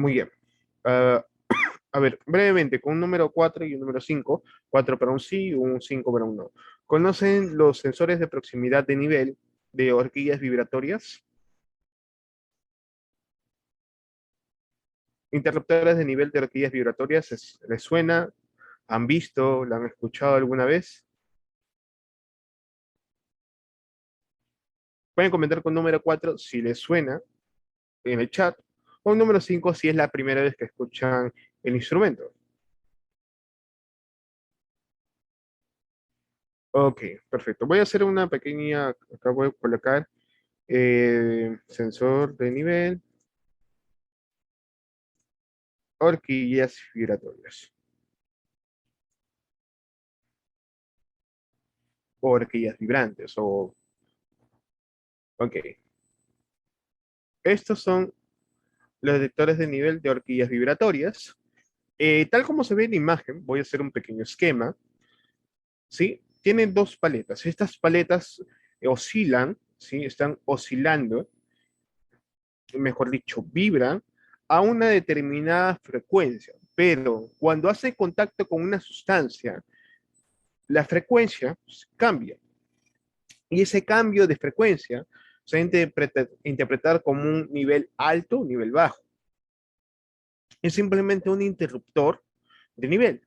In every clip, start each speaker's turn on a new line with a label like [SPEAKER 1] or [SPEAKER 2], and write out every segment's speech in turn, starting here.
[SPEAKER 1] Muy bien. Ah, a ver, brevemente, con un número 4 y un número 5, 4 para un sí y un 5 para un no. ¿Conocen los sensores de proximidad de nivel de horquillas vibratorias? Interruptores de nivel de horquillas vibratorias, ¿les suena? ¿Han visto? ¿La han escuchado alguna vez? Pueden comentar con número 4 si les suena en el chat, o número 5 si es la primera vez que escuchan el instrumento. Ok, perfecto. Voy a hacer una pequeña, acá voy a colocar sensor de nivel, horquillas vibratorias, o horquillas vibrantes, o, ok. Estos son los detectores de nivel de horquillas vibratorias. Tal como se ve en la imagen, voy a hacer un pequeño esquema, ¿sí? Tienen dos paletas. Estas paletas oscilan, ¿sí? Están oscilando, mejor dicho, vibran a una determinada frecuencia, pero cuando hace contacto con una sustancia, la frecuencia cambia. Y ese cambio de frecuencia se interpreta interpretar como un nivel alto o nivel bajo. Es simplemente un interruptor de nivel.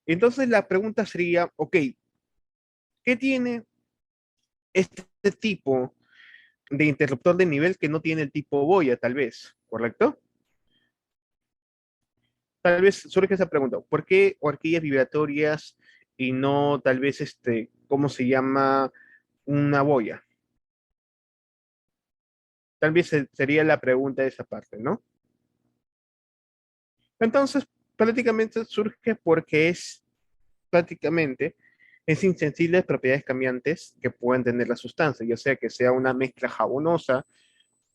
[SPEAKER 1] Entonces la pregunta sería, ok, ¿qué tiene este tipo de interruptor de nivel que no tiene el tipo boya, tal vez? ¿Correcto? Tal vez surge esa pregunta, ¿por qué horquillas vibratorias y no tal vez ¿cómo se llama? Una boya. Tal vez sería la pregunta de esa parte, ¿no? Entonces, prácticamente surge porque prácticamente, es insensible a propiedades cambiantes que puedan tener la sustancia, ya sea que sea una mezcla jabonosa,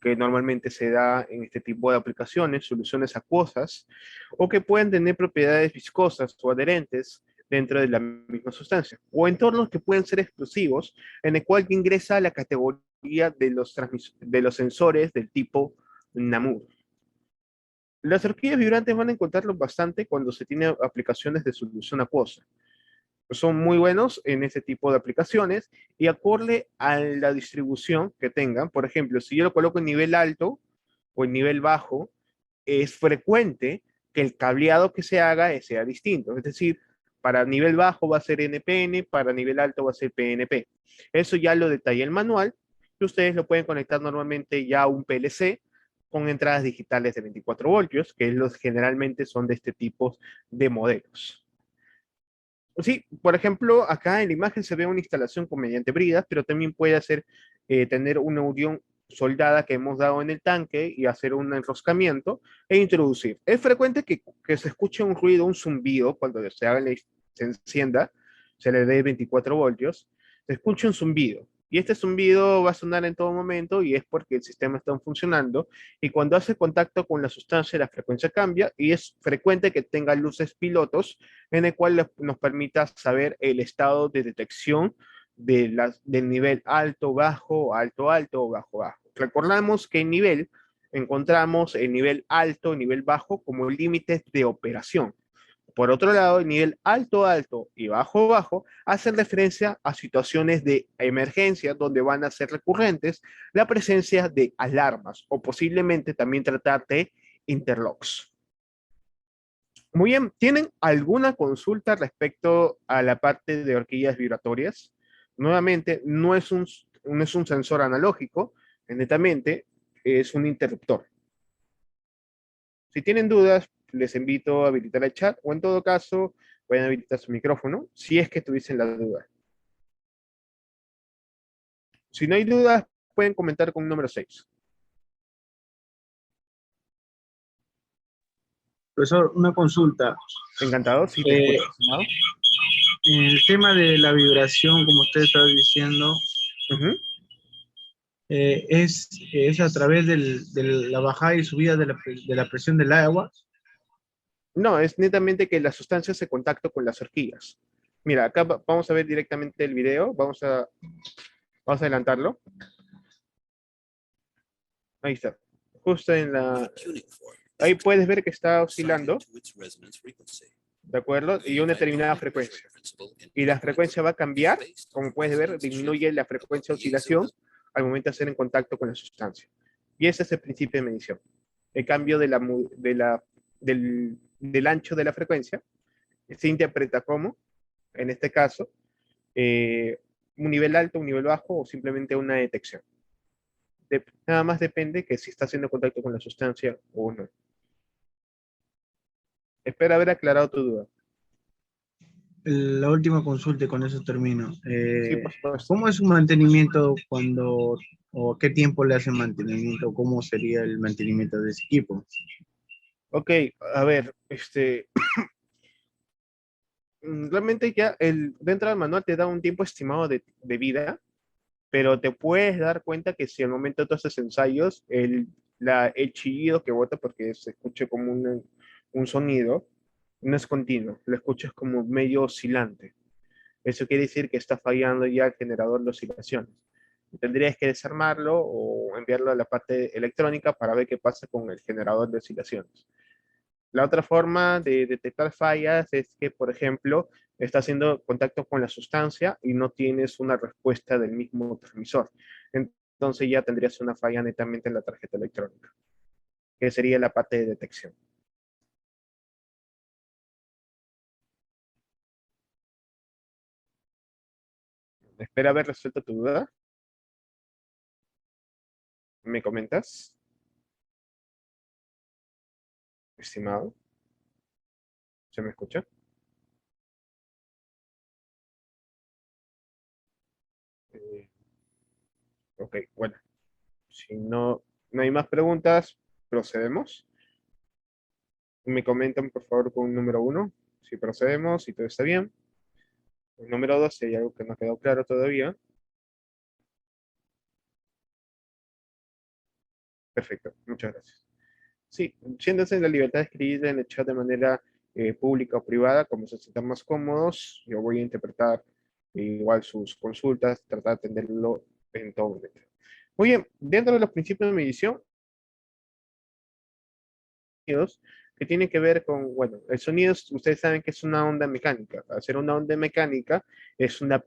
[SPEAKER 1] que normalmente se da en este tipo de aplicaciones, soluciones acuosas, o que pueden tener propiedades viscosas o adherentes dentro de la misma sustancia, o entornos que pueden ser explosivos, en el cual ingresa a la categoría de los sensores del tipo NAMUR. Las horquillas vibrantes van a encontrarlo bastante cuando se tiene aplicaciones de solución acuosa. Son muy buenos en ese tipo de aplicaciones y acorde a la distribución que tengan. Por ejemplo, si yo lo coloco en nivel alto o en nivel bajo, es frecuente que el cableado que se haga sea distinto. Es decir, para nivel bajo va a ser NPN, para nivel alto va a ser PNP. Eso ya lo detalla el manual y ustedes lo pueden conectar normalmente ya a un PLC con entradas digitales de 24 voltios, que los generalmente son de este tipo de modelos. Sí, por ejemplo, acá en la imagen se ve una instalación con mediante bridas, pero también puede hacer tener una unión soldada que hemos dado en el tanque y hacer un enroscamiento e introducir. Es frecuente que se escuche un ruido, un zumbido cuando se encienda, se le dé 24 voltios, se escucha un zumbido. Y este zumbido va a sonar en todo momento y es porque el sistema está funcionando y cuando hace contacto con la sustancia la frecuencia cambia y es frecuente que tenga luces pilotos en el cual nos permita saber el estado de detección del nivel alto, bajo, alto, alto o bajo, bajo. Recordamos que en nivel encontramos el nivel alto, nivel bajo como límites de operación. Por otro lado, el nivel alto, alto y bajo, bajo hacen referencia a situaciones de emergencia donde van a ser recurrentes la presencia de alarmas o posiblemente también tratar de interlocks. Muy bien, ¿tienen alguna consulta respecto a la parte de horquillas vibratorias? Nuevamente, no es un sensor analógico, netamente es un interruptor. Si tienen dudas, les invito a habilitar el chat o en todo caso, pueden habilitar su micrófono si es que tuviesen la duda. Si no hay dudas, pueden comentar con un número 6.
[SPEAKER 2] Profesor, una consulta.
[SPEAKER 1] Encantado, sí, te
[SPEAKER 2] Eh,
[SPEAKER 1] escucho, estimado.
[SPEAKER 2] el tema de la vibración, como usted está diciendo,
[SPEAKER 1] Ujú.
[SPEAKER 2] es a través de la bajada y subida de la presión del agua.
[SPEAKER 1] No, es netamente que la sustancia hace contacto con las horquillas. Mira, acá vamos a ver directamente el video. Vamos a adelantarlo. Ahí está. Justo en la... Ahí puedes ver que está oscilando, ¿de acuerdo? Y una determinada frecuencia. Y la frecuencia va a cambiar, como puedes ver, disminuye la frecuencia de oscilación al momento de estar en contacto con la sustancia. Y ese es el principio de medición. El cambio del ancho de la frecuencia se interpreta como, en este caso, un nivel alto, un nivel bajo o simplemente una detección. Nada más depende que si está haciendo contacto con la sustancia o no. Espero haber aclarado tu duda.
[SPEAKER 2] La última consulta y con eso termino.
[SPEAKER 1] Sí, por supuesto.
[SPEAKER 2] ¿Cómo es su mantenimiento cuando, o qué tiempo le hacen mantenimiento? ¿Cómo sería el mantenimiento de ese equipo?
[SPEAKER 1] Ok, a ver, realmente ya dentro del manual te da un tiempo estimado de vida, pero te puedes dar cuenta que si al momento de todos esos ensayos, el chillido que bota, porque se escucha como un sonido, no es continuo, lo escuchas como medio oscilante. Eso quiere decir que está fallando ya el generador de oscilaciones. Tendrías que desarmarlo o enviarlo a la parte electrónica para ver qué pasa con el generador de oscilaciones. La otra forma de detectar fallas es que, por ejemplo, está haciendo contacto con la sustancia y no tienes una respuesta del mismo transmisor. Entonces ya tendrías una falla netamente en la tarjeta electrónica, que sería la parte de detección. Espera haber resuelto tu duda. ¿Me comentas, estimado? ¿Se me escucha? Eh, ok, bueno. Si no hay más preguntas, procedemos. Me comentan, por favor, con un número uno, si procedemos, si todo está bien. El número dos, si hay algo que no ha quedado claro todavía. Perfecto, muchas gracias. Sí, siéntanse en la libertad de escribir en el chat de manera pública o privada, como se sientan más cómodos. Yo voy a interpretar igual sus consultas, tratar de atenderlo en todo momento. Muy bien, dentro de los principios de medición, que tiene que ver con, bueno, el sonido, ustedes saben que es una onda mecánica. Al ser una onda mecánica,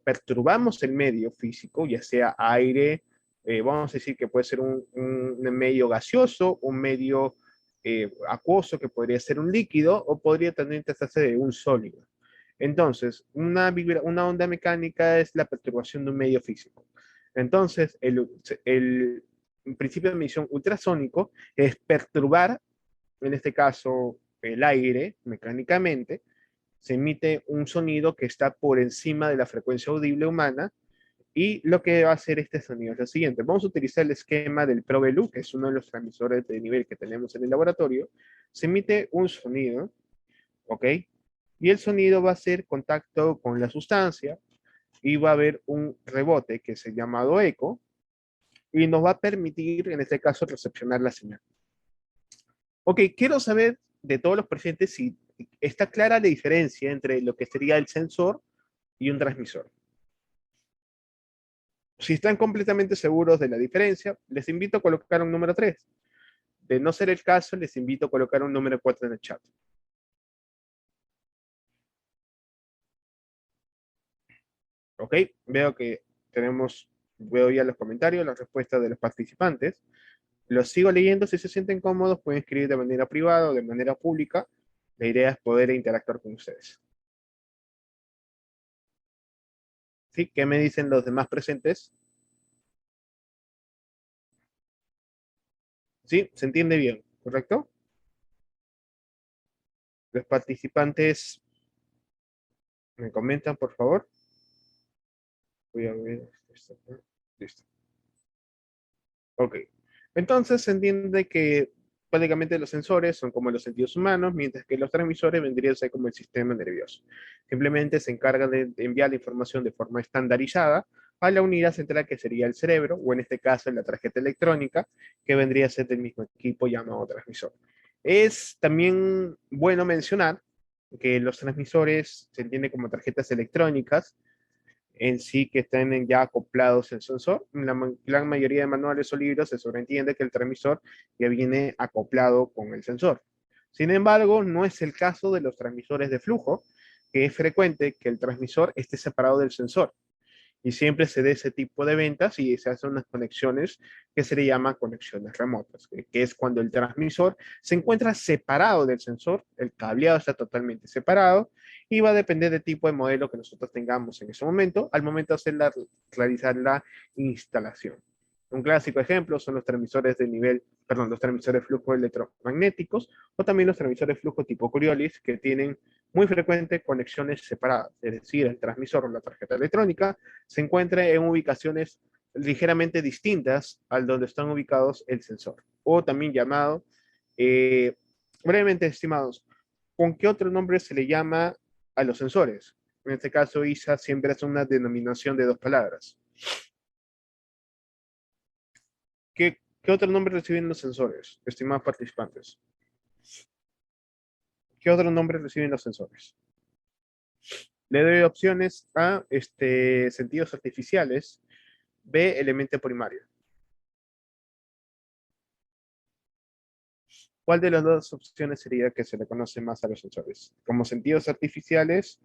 [SPEAKER 1] perturbamos el medio físico, ya sea aire, vamos a decir que puede ser un medio gaseoso, un medio acuoso, que podría ser un líquido, o podría también tratarse de un sólido. Entonces, una onda mecánica es la perturbación de un medio físico. Entonces, el principio de medición ultrasónico es perturbar, en este caso el aire, mecánicamente, se emite un sonido que está por encima de la frecuencia audible humana, y lo que va a hacer este sonido es lo siguiente. Vamos a utilizar el esquema del ProBelu, que es uno de los transmisores de nivel que tenemos en el laboratorio. Se emite un sonido, ¿ok? Y el sonido va a hacer contacto con la sustancia y va a haber un rebote que es el llamado eco, y nos va a permitir, en este caso, recepcionar la señal. Ok, quiero saber de todos los presentes si está clara la diferencia entre lo que sería el sensor y un transmisor. Si están completamente seguros de la diferencia, les invito a colocar un número 3. De no ser el caso, les invito a colocar un número 4 en el chat. Ok, veo ya los comentarios, las respuestas de los participantes. Los sigo leyendo. Si se sienten cómodos, pueden escribir de manera privada o de manera pública. La idea es poder interactuar con ustedes. ¿Sí? ¿Qué me dicen los demás presentes? ¿Sí? ¿Se entiende bien? ¿Correcto? Los participantes me comentan, por favor. Voy a ver esto. Listo. Ok. Entonces se entiende que prácticamente los sensores son como los sentidos humanos, mientras que los transmisores vendrían a ser como el sistema nervioso. Simplemente se encargan de enviar la información de forma estandarizada a la unidad central, que sería el cerebro, o en este caso la tarjeta electrónica, que vendría a ser del mismo equipo llamado transmisor. Es también bueno mencionar que los transmisores se entienden como tarjetas electrónicas, en sí que estén ya acoplados al sensor. En la gran mayoría de manuales o libros se sobreentiende que el transmisor ya viene acoplado con el sensor. Sin embargo, no es el caso de los transmisores de flujo, que es frecuente que el transmisor esté separado del sensor. Y siempre se dé ese tipo de ventas y se hacen unas conexiones que se le llaman conexiones remotas, que es cuando el transmisor se encuentra separado del sensor, el cableado está totalmente separado y va a depender del tipo de modelo que nosotros tengamos en ese momento, al momento de realizar la instalación. Un clásico ejemplo son los transmisores de nivel, perdón, los transmisores de flujo electromagnéticos o también los transmisores de flujo tipo Coriolis que tienen muy frecuente conexiones separadas, es decir, el transmisor o la tarjeta electrónica se encuentra en ubicaciones ligeramente distintas al donde están ubicados el sensor, o también llamado, brevemente estimados, ¿con qué otro nombre se le llama a los sensores? En este caso, ISA siempre es una denominación de dos palabras. ¿Qué otro nombre reciben los sensores, estimados participantes? ¿Qué otro nombre reciben los sensores? Le doy opciones A, sentidos artificiales, B, elemento primario. ¿Cuál de las dos opciones sería que se le conoce más a los sensores? ¿Como sentidos artificiales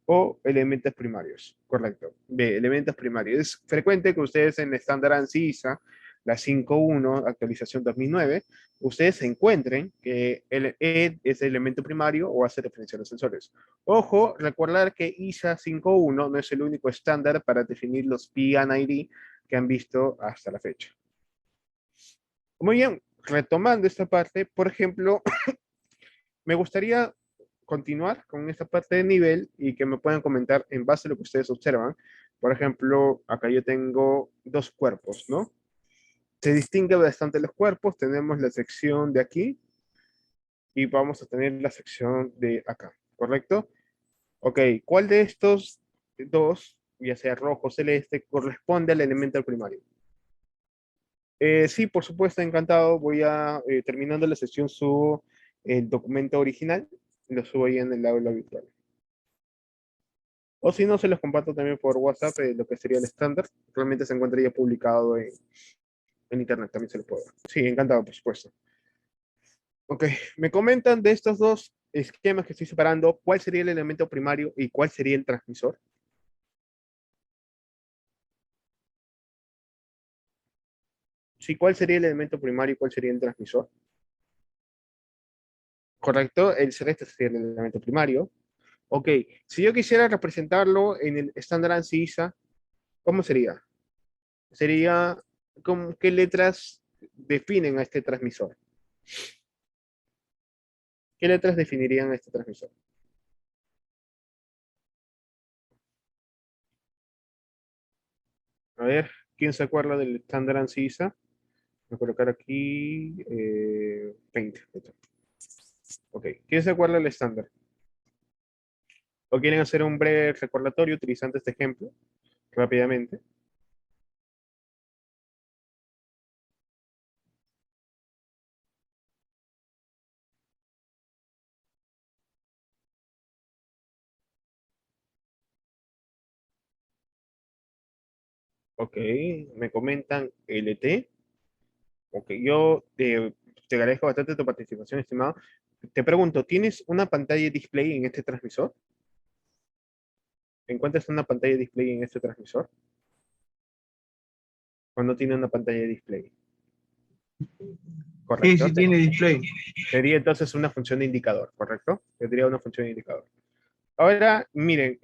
[SPEAKER 1] o elementos primarios? Correcto. B, elementos primarios. Es frecuente que ustedes en el estándar ANSI ISA, la 5.1, actualización 2009, ustedes se encuentren que el E es el elemento primario o hace referencia a los sensores. Ojo, recordar que ISA 5.1 no es el único estándar para definir los PID que han visto hasta la fecha. Muy bien, retomando esta parte, por ejemplo, me gustaría continuar con esta parte de nivel y que me puedan comentar en base a lo que ustedes observan. Por ejemplo, acá yo tengo dos cuerpos, ¿no? Se distingue bastante los cuerpos. Tenemos la sección de aquí y vamos a tener la sección de acá, ¿correcto? Ok, ¿cuál de estos dos, ya sea rojo o celeste, corresponde al elemento primario? Sí, por supuesto, encantado. Voy a, terminando la sesión, subo el documento original, lo subo ahí en el aula virtual. O si no, se los comparto también por WhatsApp, lo que sería el estándar. Realmente se encuentra ya publicado en internet, también se lo puedo dar. Sí, encantado, por supuesto. Ok, me comentan de estos dos esquemas que estoy separando, ¿cuál sería el elemento primario y cuál sería el transmisor? Sí, ¿cuál sería el elemento primario y cuál sería el transmisor? Correcto, el celeste sería el elemento primario. Ok, si yo quisiera representarlo en el estándar ANSI ISA, ¿cómo sería? Sería, ¿con qué letras definen a este transmisor? ¿Qué letras definirían a este transmisor? A ver, ¿quién se acuerda del estándar ANSI ISA? Voy a colocar aquí 20. Ok, ¿quién se acuerda del estándar? ¿O quieren hacer un breve recordatorio utilizando este ejemplo rápidamente? Ok, me comentan LT. Ok, yo te agradezco bastante tu participación, estimado. Te pregunto, ¿tienes una pantalla display en este transmisor? ¿Encuentras una pantalla display en este transmisor? ¿O no tiene una pantalla display?
[SPEAKER 2] Sí,
[SPEAKER 1] ¿Correcto?
[SPEAKER 2] sí tiene display.
[SPEAKER 1] Sería entonces una función de indicador, ¿correcto? Tendría una función de indicador. Ahora, miren,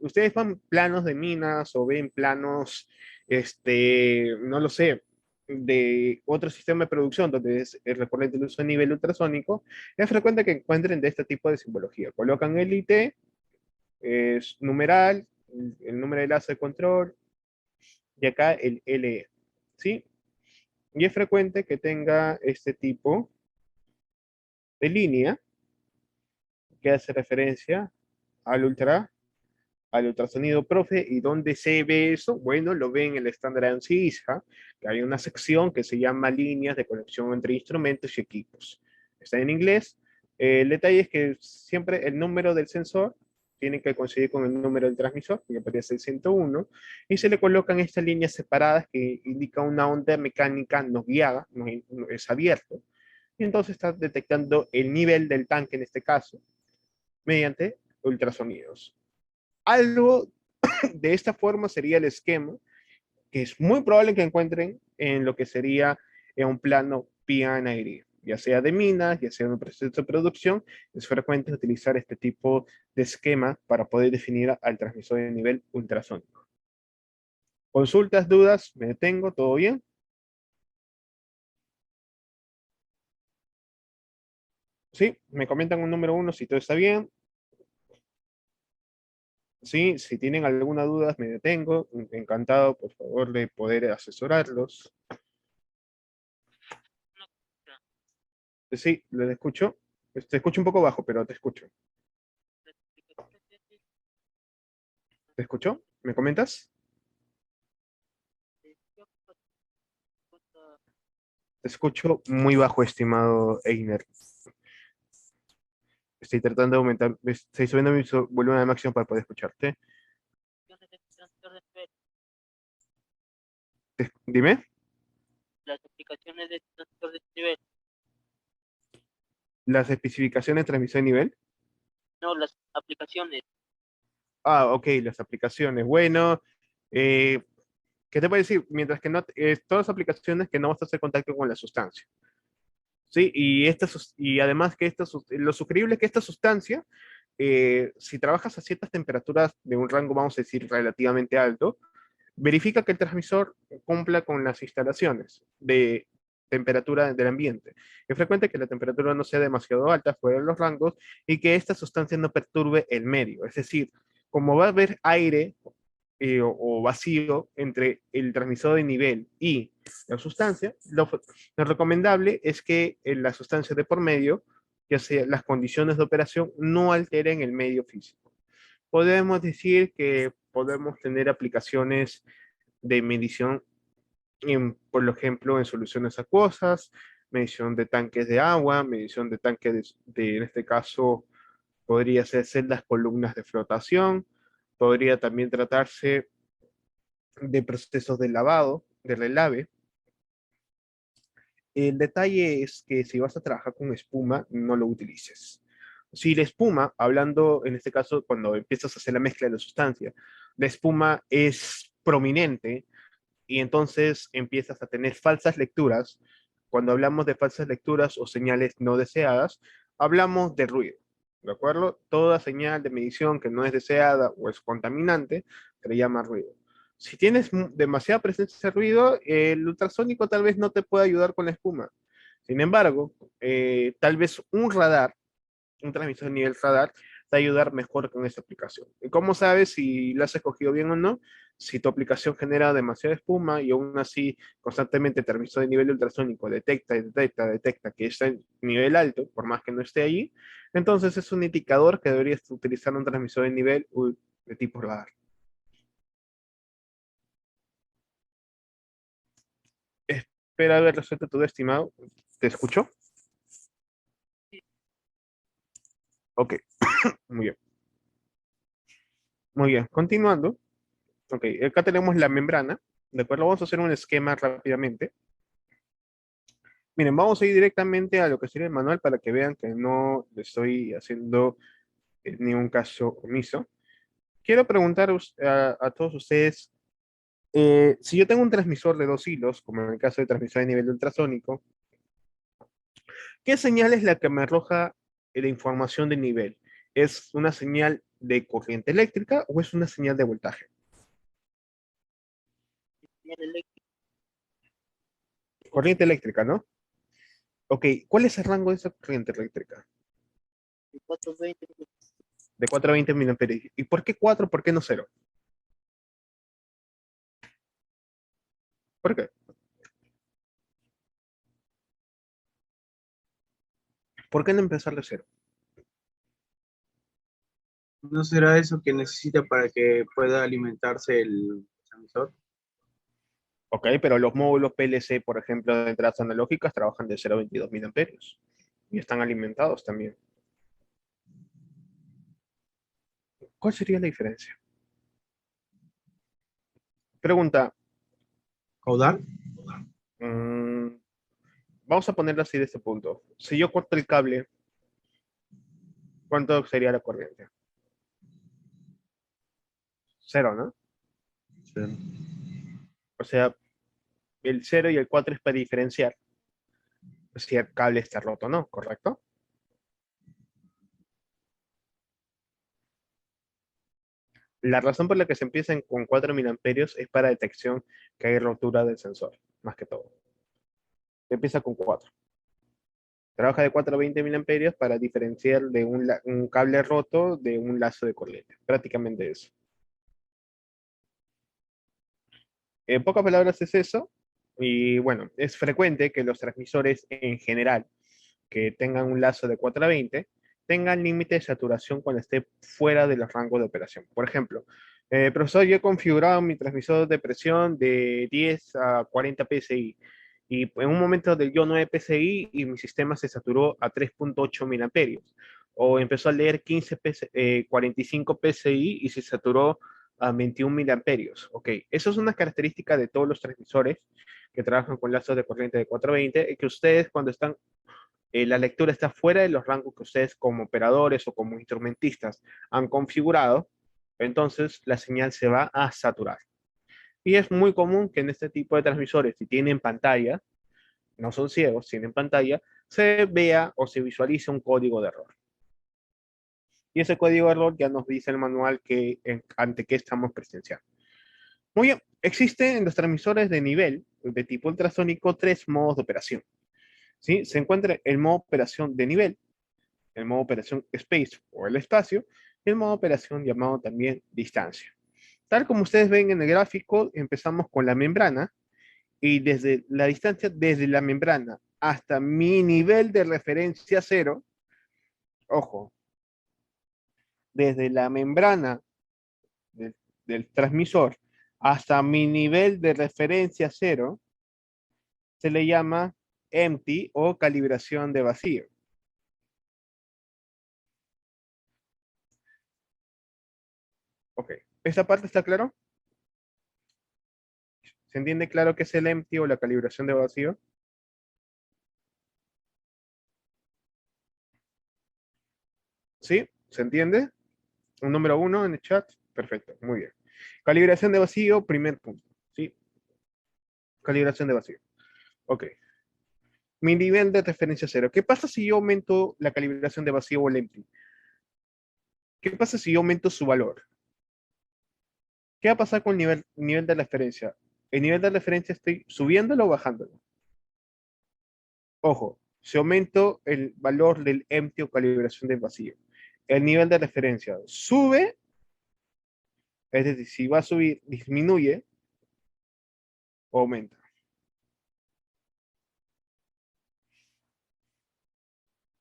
[SPEAKER 1] ustedes van planos de minas o ven planos, no lo sé, de otro sistema de producción donde es recurrente el uso a nivel ultrasónico, es frecuente que encuentren de este tipo de simbología. Colocan el IT, es numeral, el número de enlace de control, y acá el LE, ¿sí? Y es frecuente que tenga este tipo de línea que hace referencia al al ultrasonido, profe. ¿Y dónde se ve eso? Bueno, lo ven en el estándar ANSI ISA, que hay una sección que se llama líneas de conexión entre instrumentos y equipos. Está en inglés. El detalle es que siempre el número del sensor tiene que coincidir con el número del transmisor, que aparece el 101, y se le colocan estas líneas separadas que indican una onda mecánica no guiada, no es abierto, y entonces está detectando el nivel del tanque en este caso, mediante ultrasonidos. Algo de esta forma sería el esquema, que es muy probable que encuentren en lo que sería en un plano PNID, ya sea de minas, ya sea en un proceso de producción. Es frecuente utilizar este tipo de esquema para poder definir al transmisor de nivel ultrasónico. Consultas, dudas, me detengo, ¿todo bien? Sí, me comentan un número uno si todo está bien. Sí, si tienen alguna duda, me detengo. Encantado, por favor, de poder asesorarlos. Sí, les escucho. Te escucho un poco bajo, pero te escucho. ¿Te escucho? ¿Me comentas? Te escucho muy bajo, estimado Einer. Estoy tratando de aumentar, estoy subiendo mi volumen de máximo para poder escucharte. Dime.
[SPEAKER 3] Las aplicaciones de transmisor de nivel.
[SPEAKER 1] Las especificaciones de transmisión de nivel.
[SPEAKER 3] No, las aplicaciones.
[SPEAKER 1] Ah, ok, las aplicaciones. Bueno, eh, ¿qué te puedo decir? Mientras que no, todas las aplicaciones que no vas a hacer contacto con la sustancia. Sí, y además que lo sugerible es que esta sustancia, si trabajas a ciertas temperaturas de un rango, vamos a decir, relativamente alto, verifica que el transmisor cumpla con las instalaciones de temperatura del ambiente. Es frecuente que la temperatura no sea demasiado alta fuera de los rangos y que esta sustancia no perturbe el medio. Es decir, como va a haber aire o vacío entre el transmisor de nivel y la sustancia, lo recomendable es que la sustancia de por medio, ya sea las condiciones de operación, no alteren el medio físico. Podemos decir que podemos tener aplicaciones de medición, por ejemplo, en soluciones acuosas, medición de tanques de agua, medición de tanques en este caso, podría ser las columnas de flotación, podría también tratarse de procesos de lavado, de relave. El detalle es que si vas a trabajar con espuma, no lo utilices. Si la espuma, hablando en este caso cuando empiezas a hacer la mezcla de la sustancia, la espuma es prominente y entonces empiezas a tener falsas lecturas. Cuando hablamos de falsas lecturas o señales no deseadas, hablamos de ruido. ¿De acuerdo? Toda señal de medición que no es deseada o es contaminante se le llama ruido. Si tienes demasiada presencia de ruido, el ultrasónico tal vez no te pueda ayudar con la espuma. Sin embargo, tal vez un transmisor de nivel radar, te va a ayudar mejor con esta aplicación. ¿Y cómo sabes si la has escogido bien o no? Si tu aplicación genera demasiada espuma y aún así constantemente el transmisor de nivel ultrasónico detecta que está en nivel alto, por más que no esté allí, entonces es un indicador que deberías utilizar un transmisor de nivel de tipo radar. Espera haber resuelto todo, estimado. ¿Te escucho? Ok, muy bien. Muy bien, continuando. Ok, acá tenemos la membrana. De acuerdo, vamos a hacer un esquema rápidamente. Miren, vamos a ir directamente a lo que sería el manual para que vean que no le estoy haciendo ningún caso omiso. Quiero preguntar a todos ustedes, si yo tengo un transmisor de dos hilos, como en el caso de transmisor de nivel ultrasónico, ¿qué señal es la que me arroja la información de nivel? ¿Es una señal de corriente eléctrica o es una señal de voltaje?
[SPEAKER 3] Señal eléctrica
[SPEAKER 1] Corriente eléctrica, ¿no? Ok, ¿cuál es el rango de esa corriente eléctrica?
[SPEAKER 3] de 420.
[SPEAKER 1] De 4 a 20 miliamperios. ¿Y por qué 4? ¿Por qué no 0? ¿Por qué? ¿Por qué no empezar de 0?
[SPEAKER 2] ¿No será eso que necesita para que pueda alimentarse el transmisor?
[SPEAKER 1] Ok, pero los módulos PLC, por ejemplo, de entradas analógicas, trabajan de 0 a 22 miliamperios y están alimentados también. ¿Cuál sería la diferencia? Pregunta,
[SPEAKER 2] ¿Caudal?
[SPEAKER 1] mm, vamos a ponerlo así de este punto. Si yo corto el cable, ¿cuánto sería la corriente? Cero, ¿no?
[SPEAKER 2] Sí.
[SPEAKER 1] O sea, el 0 y el 4 es para diferenciar si el cable está roto o no, ¿correcto? La razón por la que se empieza con 4 miliamperios es para detección que hay rotura del sensor, más que todo. Se empieza con 4. Trabaja de 4 a 20 miliamperios para diferenciar de un cable roto de un lazo de corriente. Prácticamente eso. En pocas palabras es eso. Y bueno, es frecuente que los transmisores en general que tengan un lazo de 4 a 20 tengan límite de saturación cuando esté fuera de los rangos de operación. Por ejemplo, profesor, yo he configurado mi transmisor de presión de 10 a 40 PSI y en un momento del yo 9 PSI y mi sistema se saturó a 3.8 miliamperios. O empezó a leer 45 PSI y se saturó a 21 miliamperios. Ok, eso es una característica de todos los transmisores que trabajan con lazos de corriente de 420, que ustedes cuando están la lectura está fuera de los rangos que ustedes como operadores o como instrumentistas han configurado, entonces la señal se va a saturar. Y es muy común que en este tipo de transmisores, si tienen pantalla, no son ciegos, tienen pantalla, se vea o se visualice un código de error. Y ese código de error ya nos dice el manual ante qué estamos presenciando. Muy bien, existen en los transmisores de nivel de tipo ultrasónico 3 modos de operación. ¿Sí? Se encuentra el modo operación de nivel, el modo operación space o el espacio, y el modo operación llamado también distancia. Tal como ustedes ven en el gráfico, empezamos con la membrana y desde la distancia, desde la membrana hasta mi nivel de referencia cero, ojo, desde la membrana del transmisor hasta mi nivel de referencia cero, se le llama empty o calibración de vacío. Ok, ¿esta parte está claro? ¿Se entiende claro qué es el empty o la calibración de vacío? ¿Sí? ¿Se entiende? Un número 1 en el chat. Perfecto, muy bien. Calibración de vacío, primer punto. ¿Sí? Calibración de vacío. Ok. Mi nivel de referencia cero. ¿Qué pasa si yo aumento la calibración de vacío o el empty? ¿Qué pasa si yo aumento su valor? ¿Qué va a pasar con el nivel de referencia? El nivel de referencia estoy subiéndolo o bajándolo. Ojo, si aumento el valor del empty o calibración de vacío, el nivel de referencia sube, es decir, si va a subir, disminuye o aumenta.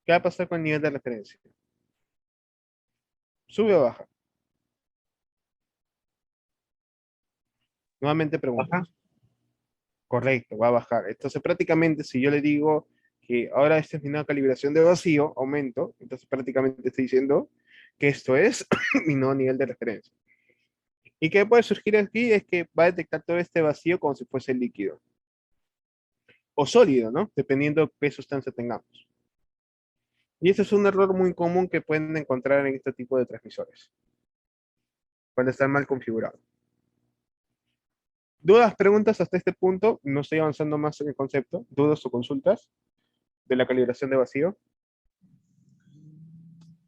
[SPEAKER 1] ¿Qué va a pasar con el nivel de referencia? ¿Sube o baja? Nuevamente
[SPEAKER 2] Ajá.
[SPEAKER 1] preguntamos. Correcto, va a bajar. Entonces, prácticamente, si yo le digo que ahora esta es mi nueva calibración de vacío, aumento, entonces prácticamente estoy diciendo que esto es mi nuevo nivel de referencia. ¿Y qué puede surgir aquí? Es que va a detectar todo este vacío como si fuese líquido. O sólido, ¿no? Dependiendo de qué sustancia tengamos. Y eso es un error muy común que pueden encontrar en este tipo de transmisores, cuando están mal configurados. ¿Dudas, preguntas hasta este punto? No estoy avanzando más en el concepto. ¿Dudas o consultas de la calibración de vacío?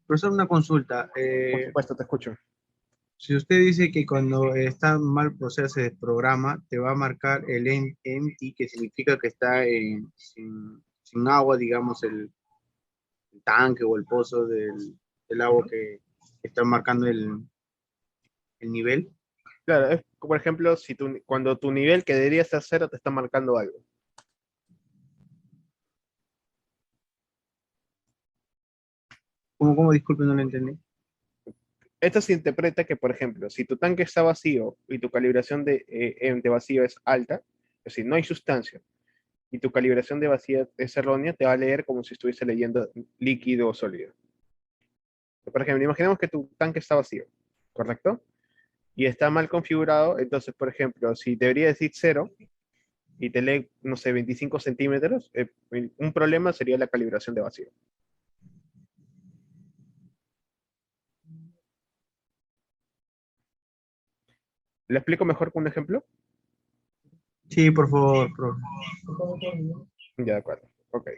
[SPEAKER 2] Profesor, una consulta.
[SPEAKER 1] Por supuesto, te escucho.
[SPEAKER 2] Si usted dice que cuando está mal, o sea, se desprograma, te va a marcar el empty, que significa que está sin agua, digamos, el tanque o el pozo del agua que está marcando el nivel.
[SPEAKER 1] Claro, es como, por ejemplo, si cuando tu nivel que debería ser cero te está marcando algo.
[SPEAKER 2] ¿Cómo? Disculpe, no lo entendí.
[SPEAKER 1] Esto se interpreta que, por ejemplo, si tu tanque está vacío y tu calibración de vacío es alta, es decir, no hay sustancia, y tu calibración de vacío es errónea, te va a leer como si estuviese leyendo líquido o sólido. Por ejemplo, imaginemos que tu tanque está vacío, ¿correcto? Y está mal configurado, entonces, por ejemplo, si debería decir 0 y te lee, no sé, 25 centímetros, un problema sería la calibración de vacío. ¿Le explico mejor con un ejemplo?
[SPEAKER 2] Sí, por favor, profe.
[SPEAKER 1] Ya, de acuerdo. Ok.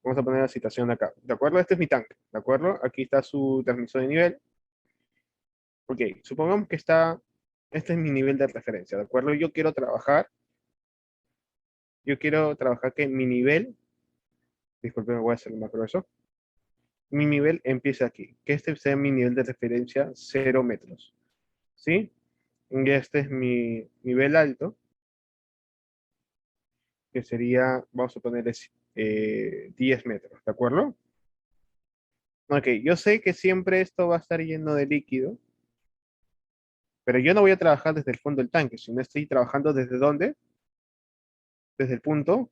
[SPEAKER 1] Vamos a poner la situación acá. ¿De acuerdo? Este es mi tanque. ¿De acuerdo? Aquí está su transmisor de nivel. Ok. Supongamos que este es mi nivel de referencia. ¿De acuerdo? Yo quiero trabajar que mi nivel, disculpen, voy a hacerlo más grueso. Mi nivel empieza aquí. Que este sea mi nivel de referencia 0 metros. ¿Sí? Y este es mi nivel alto, que sería, vamos a ponerle 10 metros. ¿De acuerdo? Ok, yo sé que siempre esto va a estar lleno de líquido, pero yo no voy a trabajar desde el fondo del tanque, sino estoy trabajando desde dónde, desde el punto,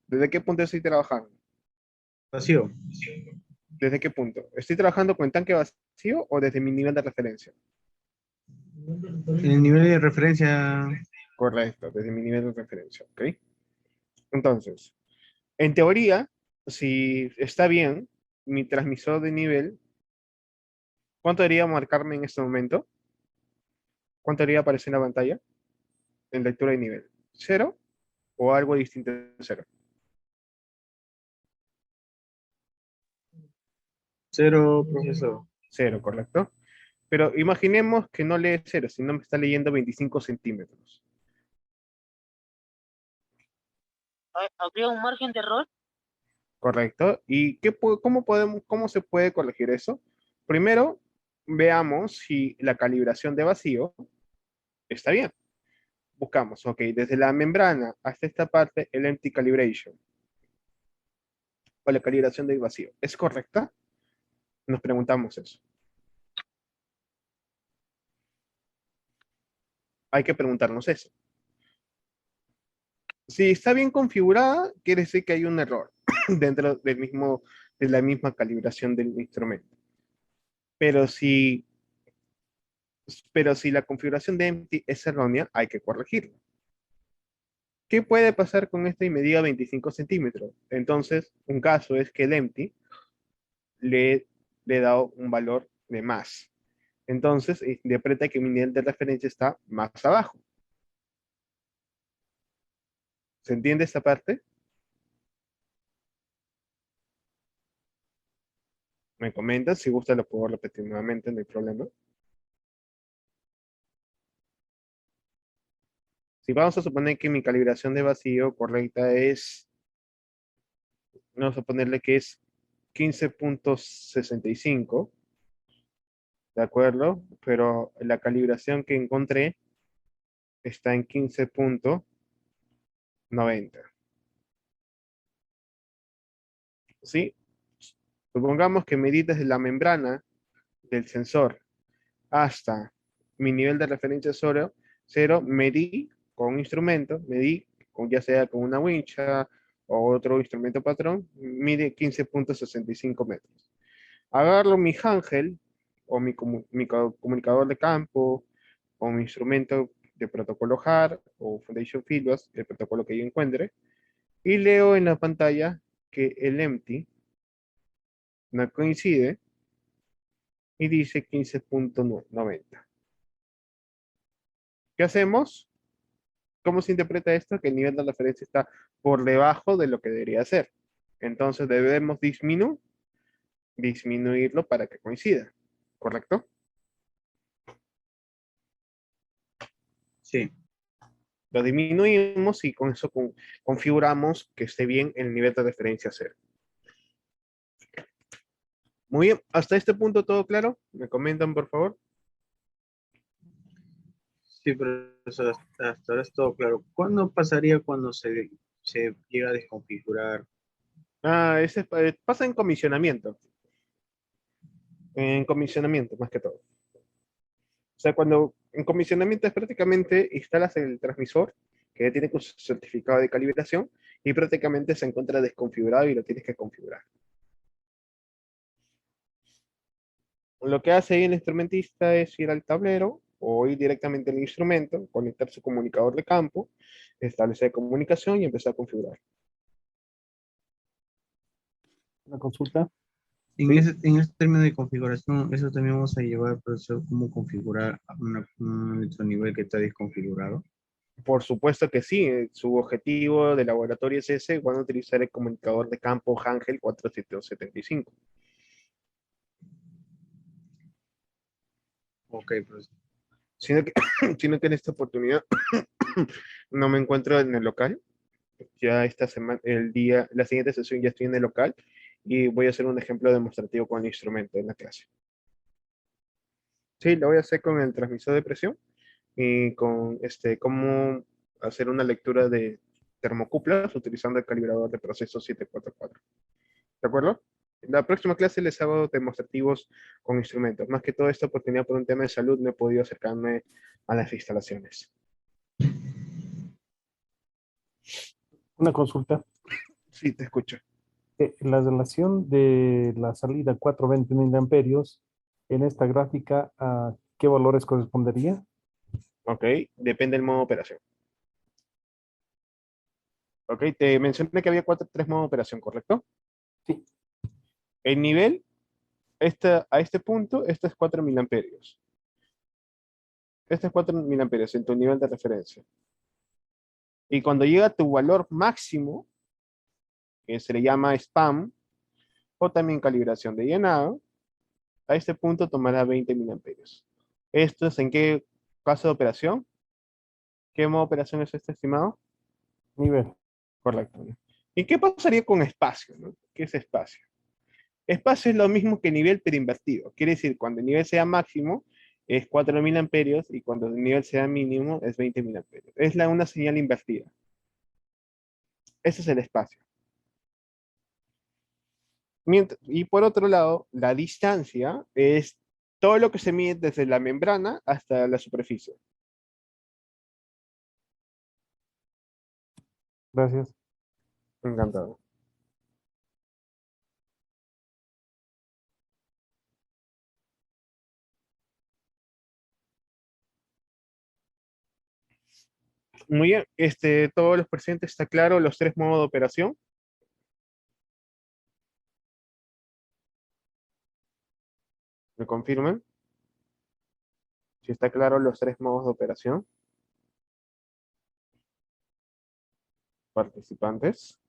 [SPEAKER 1] ¿desde qué punto estoy trabajando?
[SPEAKER 2] Vacío.
[SPEAKER 1] ¿Desde qué punto? ¿Estoy trabajando con el tanque vacío o desde mi nivel de referencia?
[SPEAKER 2] El nivel de referencia.
[SPEAKER 1] Correcto, desde mi nivel de referencia, ¿ok? Entonces, en teoría, si está bien, mi transmisor de nivel, ¿cuánto debería marcarme en este momento? ¿Cuánto debería aparecer en la pantalla? En lectura de nivel. ¿Cero o algo distinto de cero?
[SPEAKER 2] Cero, profesor.
[SPEAKER 1] Cero, correcto. Pero imaginemos que no lee cero, sino me está leyendo 25 centímetros.
[SPEAKER 3] ¿Habría un margen de error?
[SPEAKER 1] Correcto. ¿Y cómo se puede corregir eso? Primero, veamos si la calibración de vacío está bien. Buscamos, ok, desde la membrana hasta esta parte, el empty calibration, o la calibración del vacío, ¿es correcta? Nos preguntamos eso. Hay que preguntarnos eso. Si está bien configurada, quiere decir que hay un error dentro de la misma calibración del instrumento. Pero si, pero si la configuración de empty es errónea, hay que corregirlo. ¿Qué puede pasar con esto y me diga 25 centímetros? Entonces, un caso es que el empty le he dado un valor de más. Entonces, interpreta que mi nivel de referencia está más abajo. ¿Se entiende esta parte? Me comentas, si gusta lo puedo repetir nuevamente, no hay problema. Si vamos a suponer que mi calibración de vacío correcta es, vamos a ponerle que es 15.65, ¿de acuerdo? Pero la calibración que encontré está en 15.90. ¿Sí? Supongamos que medí desde la membrana del sensor hasta mi nivel de referencia cero, medí con un instrumento, ya sea con una wincha o otro instrumento patrón, mide 15.65 metros. Agarro mi Ángel o mi comunicador de campo o mi instrumento de protocolo HAR o Foundation Fieldbus, el protocolo que yo encuentre, y leo en la pantalla que el empty no coincide y dice 15.90. ¿Qué hacemos? ¿Cómo se interpreta esto? Que el nivel de referencia está por debajo de lo que debería ser. Entonces debemos disminuirlo para que coincida. ¿Correcto?
[SPEAKER 2] Sí.
[SPEAKER 1] Lo disminuimos y con eso configuramos que esté bien el nivel de referencia cero. Muy bien, hasta este punto todo claro. ¿Me comentan, por favor?
[SPEAKER 2] Sí, profesor, hasta ahora es todo claro. ¿Cuándo pasaría cuando se llega a desconfigurar?
[SPEAKER 1] Pasa en comisionamiento más que todo. O sea, cuando en comisionamiento es prácticamente instalas el transmisor, que ya tiene su certificado de calibración, y prácticamente se encuentra desconfigurado y lo tienes que configurar. Lo que hace ahí el instrumentista es ir al tablero o ir directamente al instrumento, conectar su comunicador de campo, establecer comunicación y empezar a configurar.
[SPEAKER 4] Una consulta.
[SPEAKER 2] En ese término de configuración, eso también vamos a llevar al proceso cómo configurar un electronivel que está desconfigurado.
[SPEAKER 1] Por supuesto que sí, su objetivo de laboratorio es ese, van a utilizar el comunicador de campo Hangel 47275.
[SPEAKER 2] Ok, pues.
[SPEAKER 1] Sino que, sino que en esta oportunidad no me encuentro en el local. Ya esta semana, la siguiente sesión ya estoy en el local y voy a hacer un ejemplo demostrativo con el instrumento en la clase. Sí, lo voy a hacer con el transmisor de presión y con cómo hacer una lectura de termocuplas utilizando el calibrador de proceso 744. ¿De acuerdo? En la próxima clase les hago demostrativos con instrumentos. Más que todo esta oportunidad por un tema de salud no he podido acercarme a las instalaciones.
[SPEAKER 4] Una consulta.
[SPEAKER 1] Sí, te escucho.
[SPEAKER 4] La relación de la salida 420 miliamperios en esta gráfica, ¿a qué valores correspondería?
[SPEAKER 1] Ok, depende del modo de operación. Ok, te mencioné que había tres modos de operación, ¿correcto?
[SPEAKER 4] Sí.
[SPEAKER 1] El nivel, a este punto, este es 4 miliamperios. Este es 4 miliamperios en tu nivel de referencia. Y cuando llega a tu valor máximo, que se le llama spam, o también calibración de llenado, a este punto tomará 20 miliamperios. ¿Esto es en qué caso de operación? ¿Qué modo de operación es este, estimado?
[SPEAKER 4] Nivel.
[SPEAKER 1] Correcto. ¿No? ¿Y qué pasaría con espacio? ¿No? ¿Qué es espacio? Espacio es lo mismo que nivel, pero invertido. Quiere decir, cuando el nivel sea máximo, es 4 miliamperios, y cuando el nivel sea mínimo, es 20 miliamperios. Es una señal invertida. Ese es el espacio. Y por otro lado, la distancia es todo lo que se mide desde la membrana hasta la superficie.
[SPEAKER 4] Gracias.
[SPEAKER 1] Encantado. Muy bien, todos los presentes, está claro los tres modos de operación. ¿Me confirman? Si está claro los tres modos de operación. Participantes.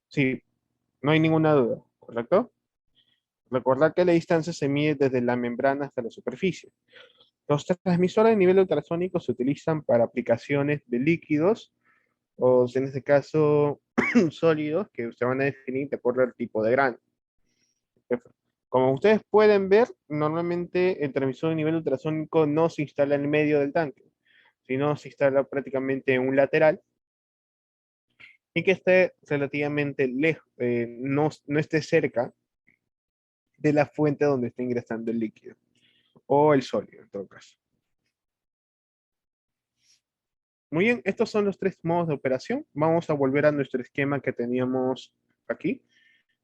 [SPEAKER 1] Sí, no hay ninguna duda, ¿correcto? Recordad que la distancia se mide desde la membrana hasta la superficie. Los transmisores de nivel ultrasónico se utilizan para aplicaciones de líquidos o, en este caso, sólidos que se van a definir de acuerdo al tipo de grano. Como ustedes pueden ver, normalmente el transmisor de nivel ultrasónico no se instala en el medio del tanque, sino se instala prácticamente en un lateral y que esté relativamente lejos, no esté cerca de la fuente donde está ingresando el líquido o el sólido en todo caso. Muy bien, estos son los tres modos de operación. Vamos a volver a nuestro esquema que teníamos aquí.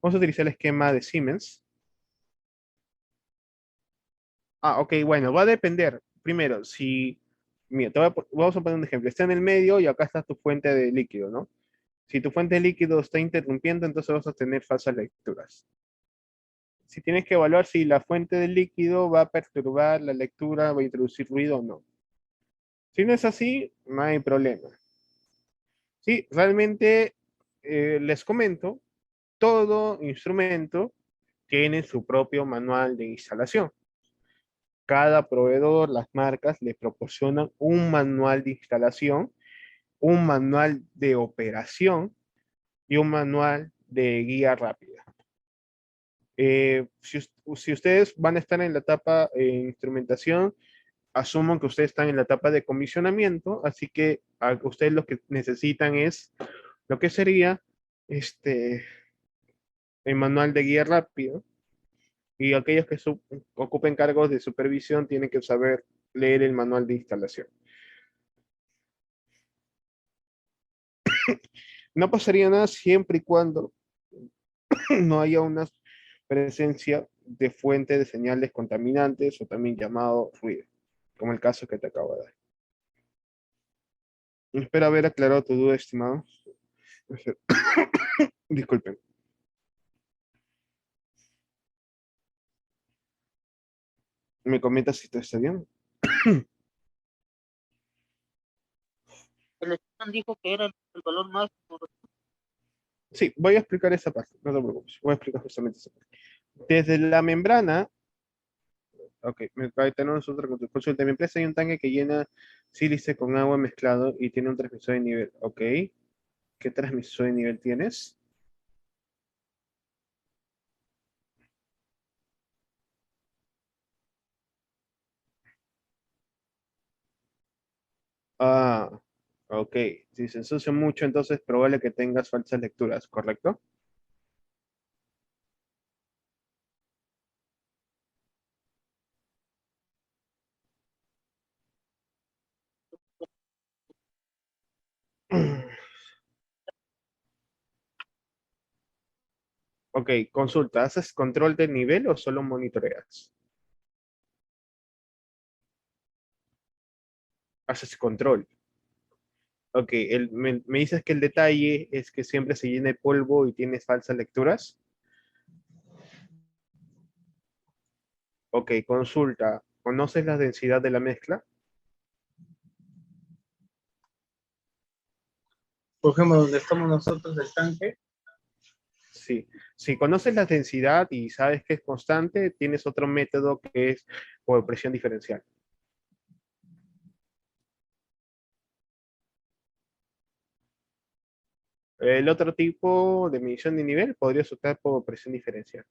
[SPEAKER 1] Vamos a utilizar el esquema de Siemens. Ok, bueno, va a depender. Primero, si, mira, vamos a poner un ejemplo. Está en el medio y acá está tu fuente de líquido, ¿no? Si tu fuente de líquido está interrumpiendo, entonces vas a tener falsas lecturas. Si tienes que evaluar si la fuente de líquido va a perturbar la lectura, va a introducir ruido o no. Si no es así, no hay problema. Sí, realmente les comento, todo instrumento tiene su propio manual de instalación. Cada proveedor, las marcas, le proporcionan un manual de instalación, un manual de operación y un manual de guía rápida. Si ustedes van a estar en la etapa de instrumentación, asumo que ustedes están en la etapa de comisionamiento, así que ustedes lo que necesitan es lo que sería el manual de guía rápido, y aquellos que ocupen cargos de supervisión tienen que saber leer el manual de instalación. No pasaría nada siempre y cuando no haya presencia de fuente de señales contaminantes o también llamado ruido, como el caso que te acabo de dar. Espero haber aclarado tu duda, estimado. Disculpen. ¿Me comentas si todo está bien?
[SPEAKER 3] El Esteban dijo que era el valor máximo.
[SPEAKER 1] Sí, voy a explicar esa parte, no te preocupes, voy a explicar justamente esa parte. Desde la membrana, ok, tenemos otra consulta. En mi empresa hay un tanque que llena sílice con agua mezclado y tiene un transmisor de nivel, ok. ¿Qué transmisor de nivel tienes? Ah, ok. Si se ensucia mucho, entonces es probable que tengas falsas lecturas, ¿correcto? Ok, consulta, ¿haces control de nivel o solo monitoreas? Haces control. Ok, me dices que el detalle es que siempre se llena de polvo y tienes falsas lecturas. Ok, consulta, ¿conoces la densidad de la mezcla?
[SPEAKER 2] Por ejemplo, donde estamos nosotros, el tanque,
[SPEAKER 1] Sí. Si conoces la densidad y sabes que es constante, tienes otro método que es por presión diferencial. El otro tipo de medición de nivel podría optar por presión diferencial.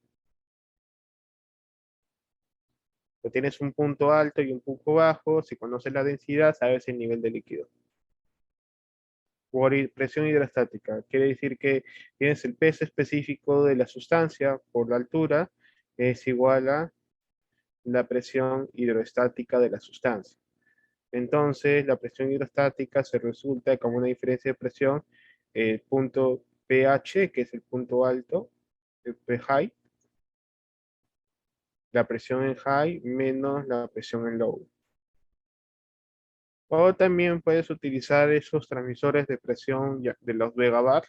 [SPEAKER 1] Pues tienes un punto alto y un punto bajo, si conoces la densidad, sabes el nivel de líquido. Por presión hidrostática, quiere decir que tienes el peso específico de la sustancia por la altura, es igual a la presión hidrostática de la sustancia. Entonces, la presión hidrostática se resulta como una diferencia de presión, el punto pH, que es el punto alto, el P high, la presión en high menos la presión en low. O también puedes utilizar esos transmisores de presión de los Vega Bar,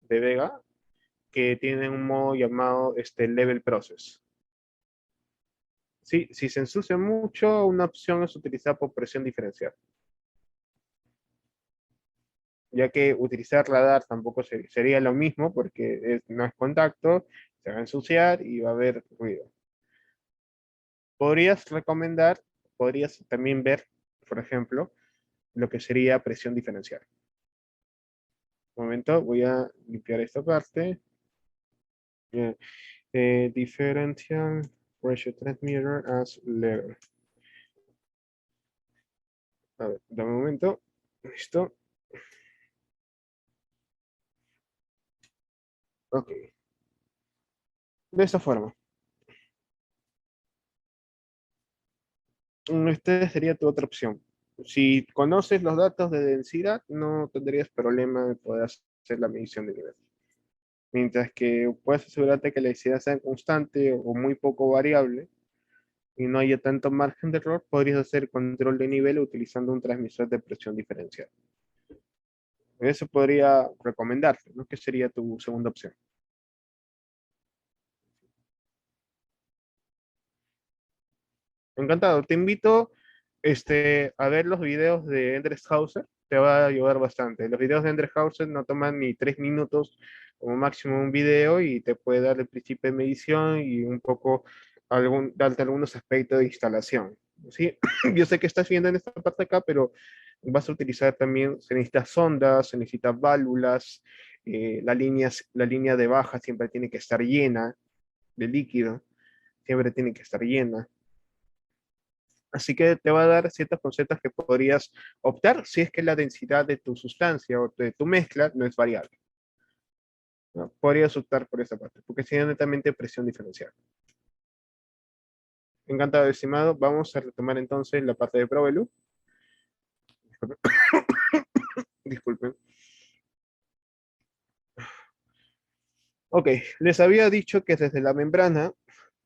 [SPEAKER 1] de Vega, que tienen un modo llamado level process. Sí, si se ensucia mucho, una opción es utilizar por presión diferencial, ya que utilizar radar tampoco sería lo mismo porque no es contacto, se va a ensuciar y va a haber ruido. Podrías recomendar, podrías también ver, por ejemplo, lo que sería presión diferencial. Un momento, voy a limpiar esta parte. Bien. Differential pressure transmitter as level. A ver, dame un momento. Listo. Ok. De esta forma. Esta sería tu otra opción. Si conoces los datos de densidad, no tendrías problema de poder hacer la medición de nivel. Mientras que puedes asegurarte que la densidad sea constante o muy poco variable y no haya tanto margen de error, podrías hacer control de nivel utilizando un transmisor de presión diferencial. Eso podría recomendarte, ¿no? ¿Qué sería tu segunda opción? Encantado. Te invito a ver los videos de Andres Hauser. Te va a ayudar bastante. Los videos de Andres Hauser no toman ni 3 minutos como máximo un video y te puede dar el principio de medición y un poco darte algunos aspectos de instalación. ¿Sí? Yo sé que estás viendo en esta parte acá, pero vas a utilizar también, se necesitan sondas, se necesitan válvulas, la línea de baja siempre tiene que estar llena de líquido, siempre tiene que estar llena. Así que te va a dar ciertos conceptos que podrías optar si es que la densidad de tu sustancia o de tu mezcla no es variable, ¿no? Podrías optar por esa parte, porque sería netamente presión diferencial. Encantado, estimado. Vamos a retomar entonces la parte de ProVelu. Disculpen. Ok, les había dicho que desde la membrana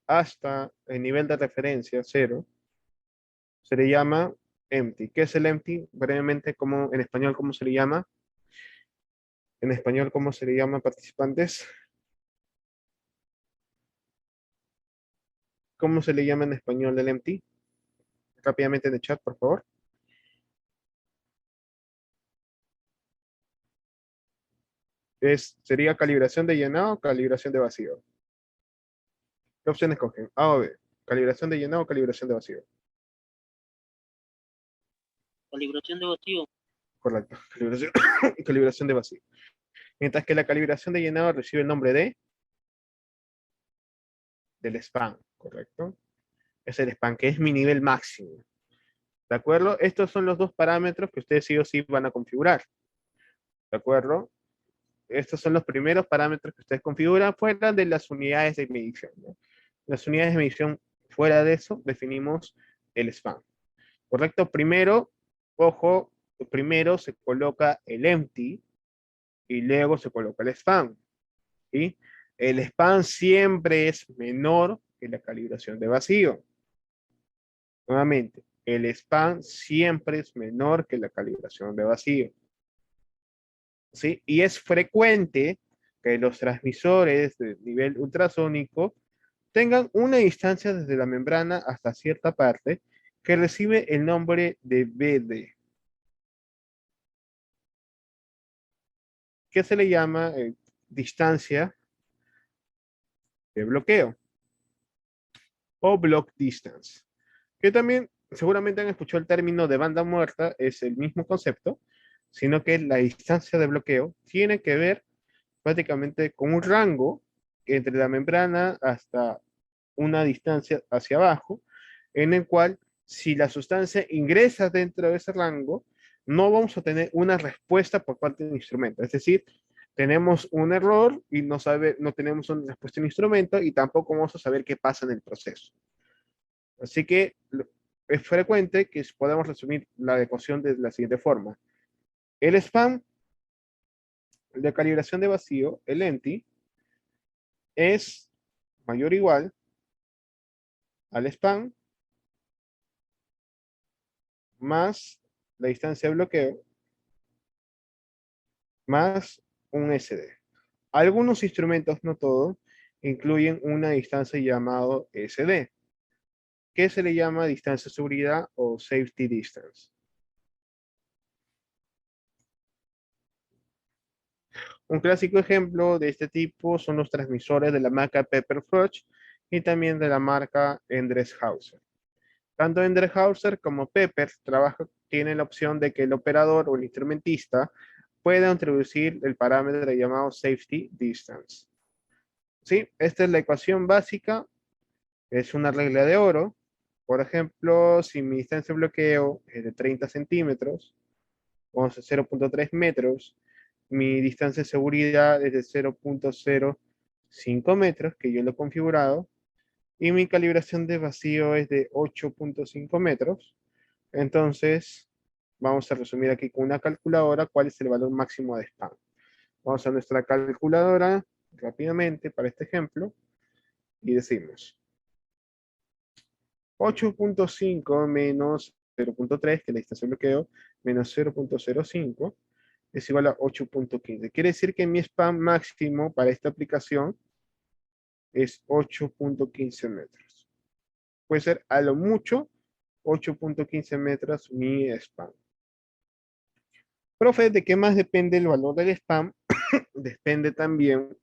[SPEAKER 1] hasta el nivel de referencia, cero, se le llama empty. ¿Qué es el empty? Brevemente, ¿cómo, en español, cómo se le llama? En español, ¿cómo se le llama, participantes? ¿Cómo se le llama en español el empty? Rápidamente en el chat, por favor. Sería calibración de llenado o calibración de vacío. ¿Qué opción escogen? A o B. Calibración de llenado o calibración de vacío.
[SPEAKER 3] Calibración de vacío.
[SPEAKER 1] Correcto. Calibración, calibración de vacío. Mientras que la calibración de llenado recibe el nombre del span, ¿correcto? Es el span, que es mi nivel máximo. ¿De acuerdo? Estos son los dos parámetros que ustedes sí o sí van a configurar. ¿De acuerdo? Estos son los primeros parámetros que ustedes configuran fuera de las unidades de medición, ¿no? Las unidades de medición, fuera de eso, definimos el span. ¿Correcto? Primero, ojo, primero se coloca el empty y luego se coloca el span. ¿Sí? El span siempre es menor que la calibración de vacío. Nuevamente, el span siempre es menor que la calibración de vacío. ¿Sí? Y es frecuente que los transmisores de nivel ultrasónico tengan una distancia desde la membrana hasta cierta parte que recibe el nombre de BD. ¿Qué se le llama distancia de bloqueo? O block distance. Que también seguramente han escuchado el término de banda muerta, es el mismo concepto, sino que la distancia de bloqueo tiene que ver prácticamente con un rango entre la membrana hasta una distancia hacia abajo, en el cual si la sustancia ingresa dentro de ese rango, no vamos a tener una respuesta por parte del instrumento. Es decir, tenemos un error y no tenemos una respuesta en instrumento y tampoco vamos a saber qué pasa en el proceso. Así que es frecuente que podamos resumir la ecuación de la siguiente forma. El span de calibración de vacío, el empty, es mayor o igual al span más la distancia de bloqueo más un SD. Algunos instrumentos, no todos, incluyen una distancia llamada SD, que se le llama distancia de seguridad o safety distance. Un clásico ejemplo de este tipo son los transmisores de la marca Pepperfrosch y también de la marca Endress-Hauser. Tanto Endress-Hauser como Pepper tienen la opción de que el operador o el instrumentista pueda introducir el parámetro llamado safety distance. ¿Sí? Esta es la ecuación básica, es una regla de oro. Por ejemplo, si mi distancia de bloqueo es de 30 centímetros, vamos a 0.3 metros, mi distancia de seguridad es de 0.05 metros, que yo lo he configurado, y mi calibración de vacío es de 8.5 metros. Entonces, vamos a resumir aquí con una calculadora cuál es el valor máximo de span. Vamos a nuestra calculadora rápidamente para este ejemplo y decimos 8.5 menos 0.3, que es la distancia de bloqueo, menos 0.05 es igual a 8.15. Quiere decir que mi span máximo para esta aplicación es 8.15 metros. Puede ser a lo mucho 8.15 metros mi span. Profe, ¿de qué más depende el valor del span? Depende también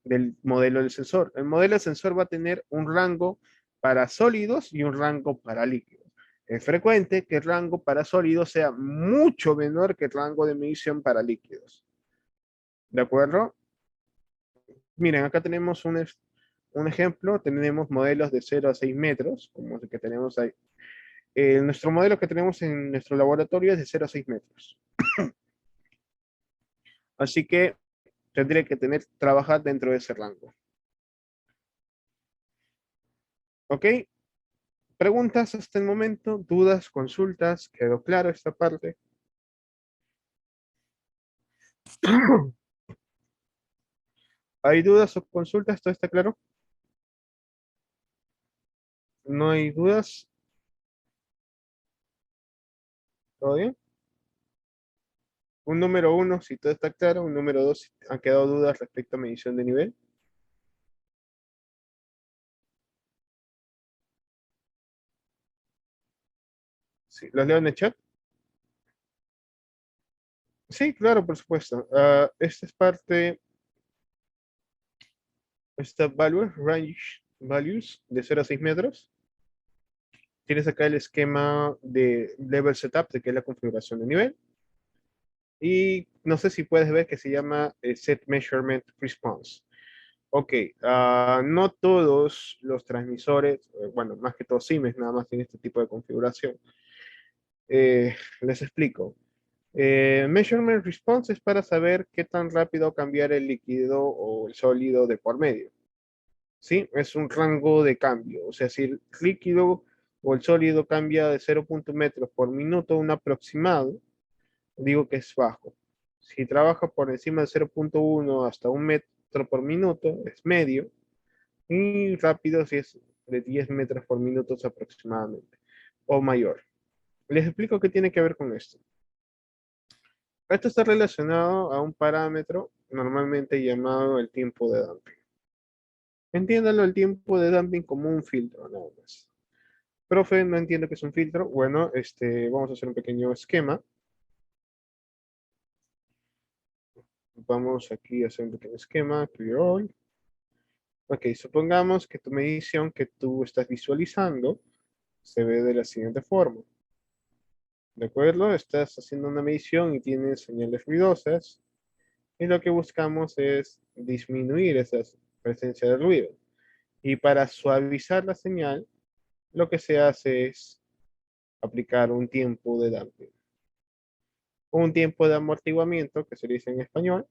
[SPEAKER 1] del modelo del sensor. El modelo del sensor va a tener un rango para sólidos y un rango para líquidos. Es frecuente que el rango para sólidos sea mucho menor que el rango de medición para líquidos. ¿De acuerdo? Miren, acá tenemos un ejemplo. Tenemos modelos de 0 a 6 metros, como el que tenemos ahí. Nuestro modelo que tenemos en nuestro laboratorio es de 0 a 6 metros. Así que tendría que trabajar dentro de ese rango. ¿Ok? ¿Preguntas hasta el momento? ¿Dudas? ¿Consultas? ¿Quedó claro esta parte? ¿Hay dudas o consultas? ¿Todo está claro? ¿No hay dudas? ¿Todo bien? Un número uno, si todo está claro. Un número dos, si han quedado dudas respecto a medición de nivel. Sí, ¿los leo en el chat? Sí, claro, por supuesto. Esta es parte, esta values de 0 a 6 metros. Tienes acá el esquema de level setup, de que es la configuración de nivel. Y no sé si puedes ver que se llama set measurement response. Ok, no todos los transmisores, bueno, más que todos CIMES, nada más tienen este tipo de configuración. Les explico. Measurement response es para saber qué tan rápido cambiar el líquido o el sólido de por medio. ¿Sí? Es un rango de cambio. O sea, si el líquido o el sólido cambia de 0,1 metros por minuto, un aproximado, digo que es bajo. Si trabaja por encima de 0,1 hasta 1 metro por minuto, es medio. Y rápido si es de 10 metros por minuto aproximadamente, o mayor. Les explico qué tiene que ver con esto. Esto está relacionado a un parámetro normalmente llamado el tiempo de damping. Entiéndalo el tiempo de damping como un filtro, nada más. Profe, no entiendo que es un filtro. Bueno, vamos a hacer un pequeño esquema. Vamos aquí a hacer un pequeño esquema. Clear all. Ok, supongamos que tu medición que tú estás visualizando se ve de la siguiente forma. ¿De acuerdo? Estás haciendo una medición y tienes señales ruidosas. Y lo que buscamos es disminuir esa presencia de ruido. Y para suavizar la señal, lo que se hace es aplicar un tiempo de damping. Un tiempo de amortiguamiento, que se dice en español,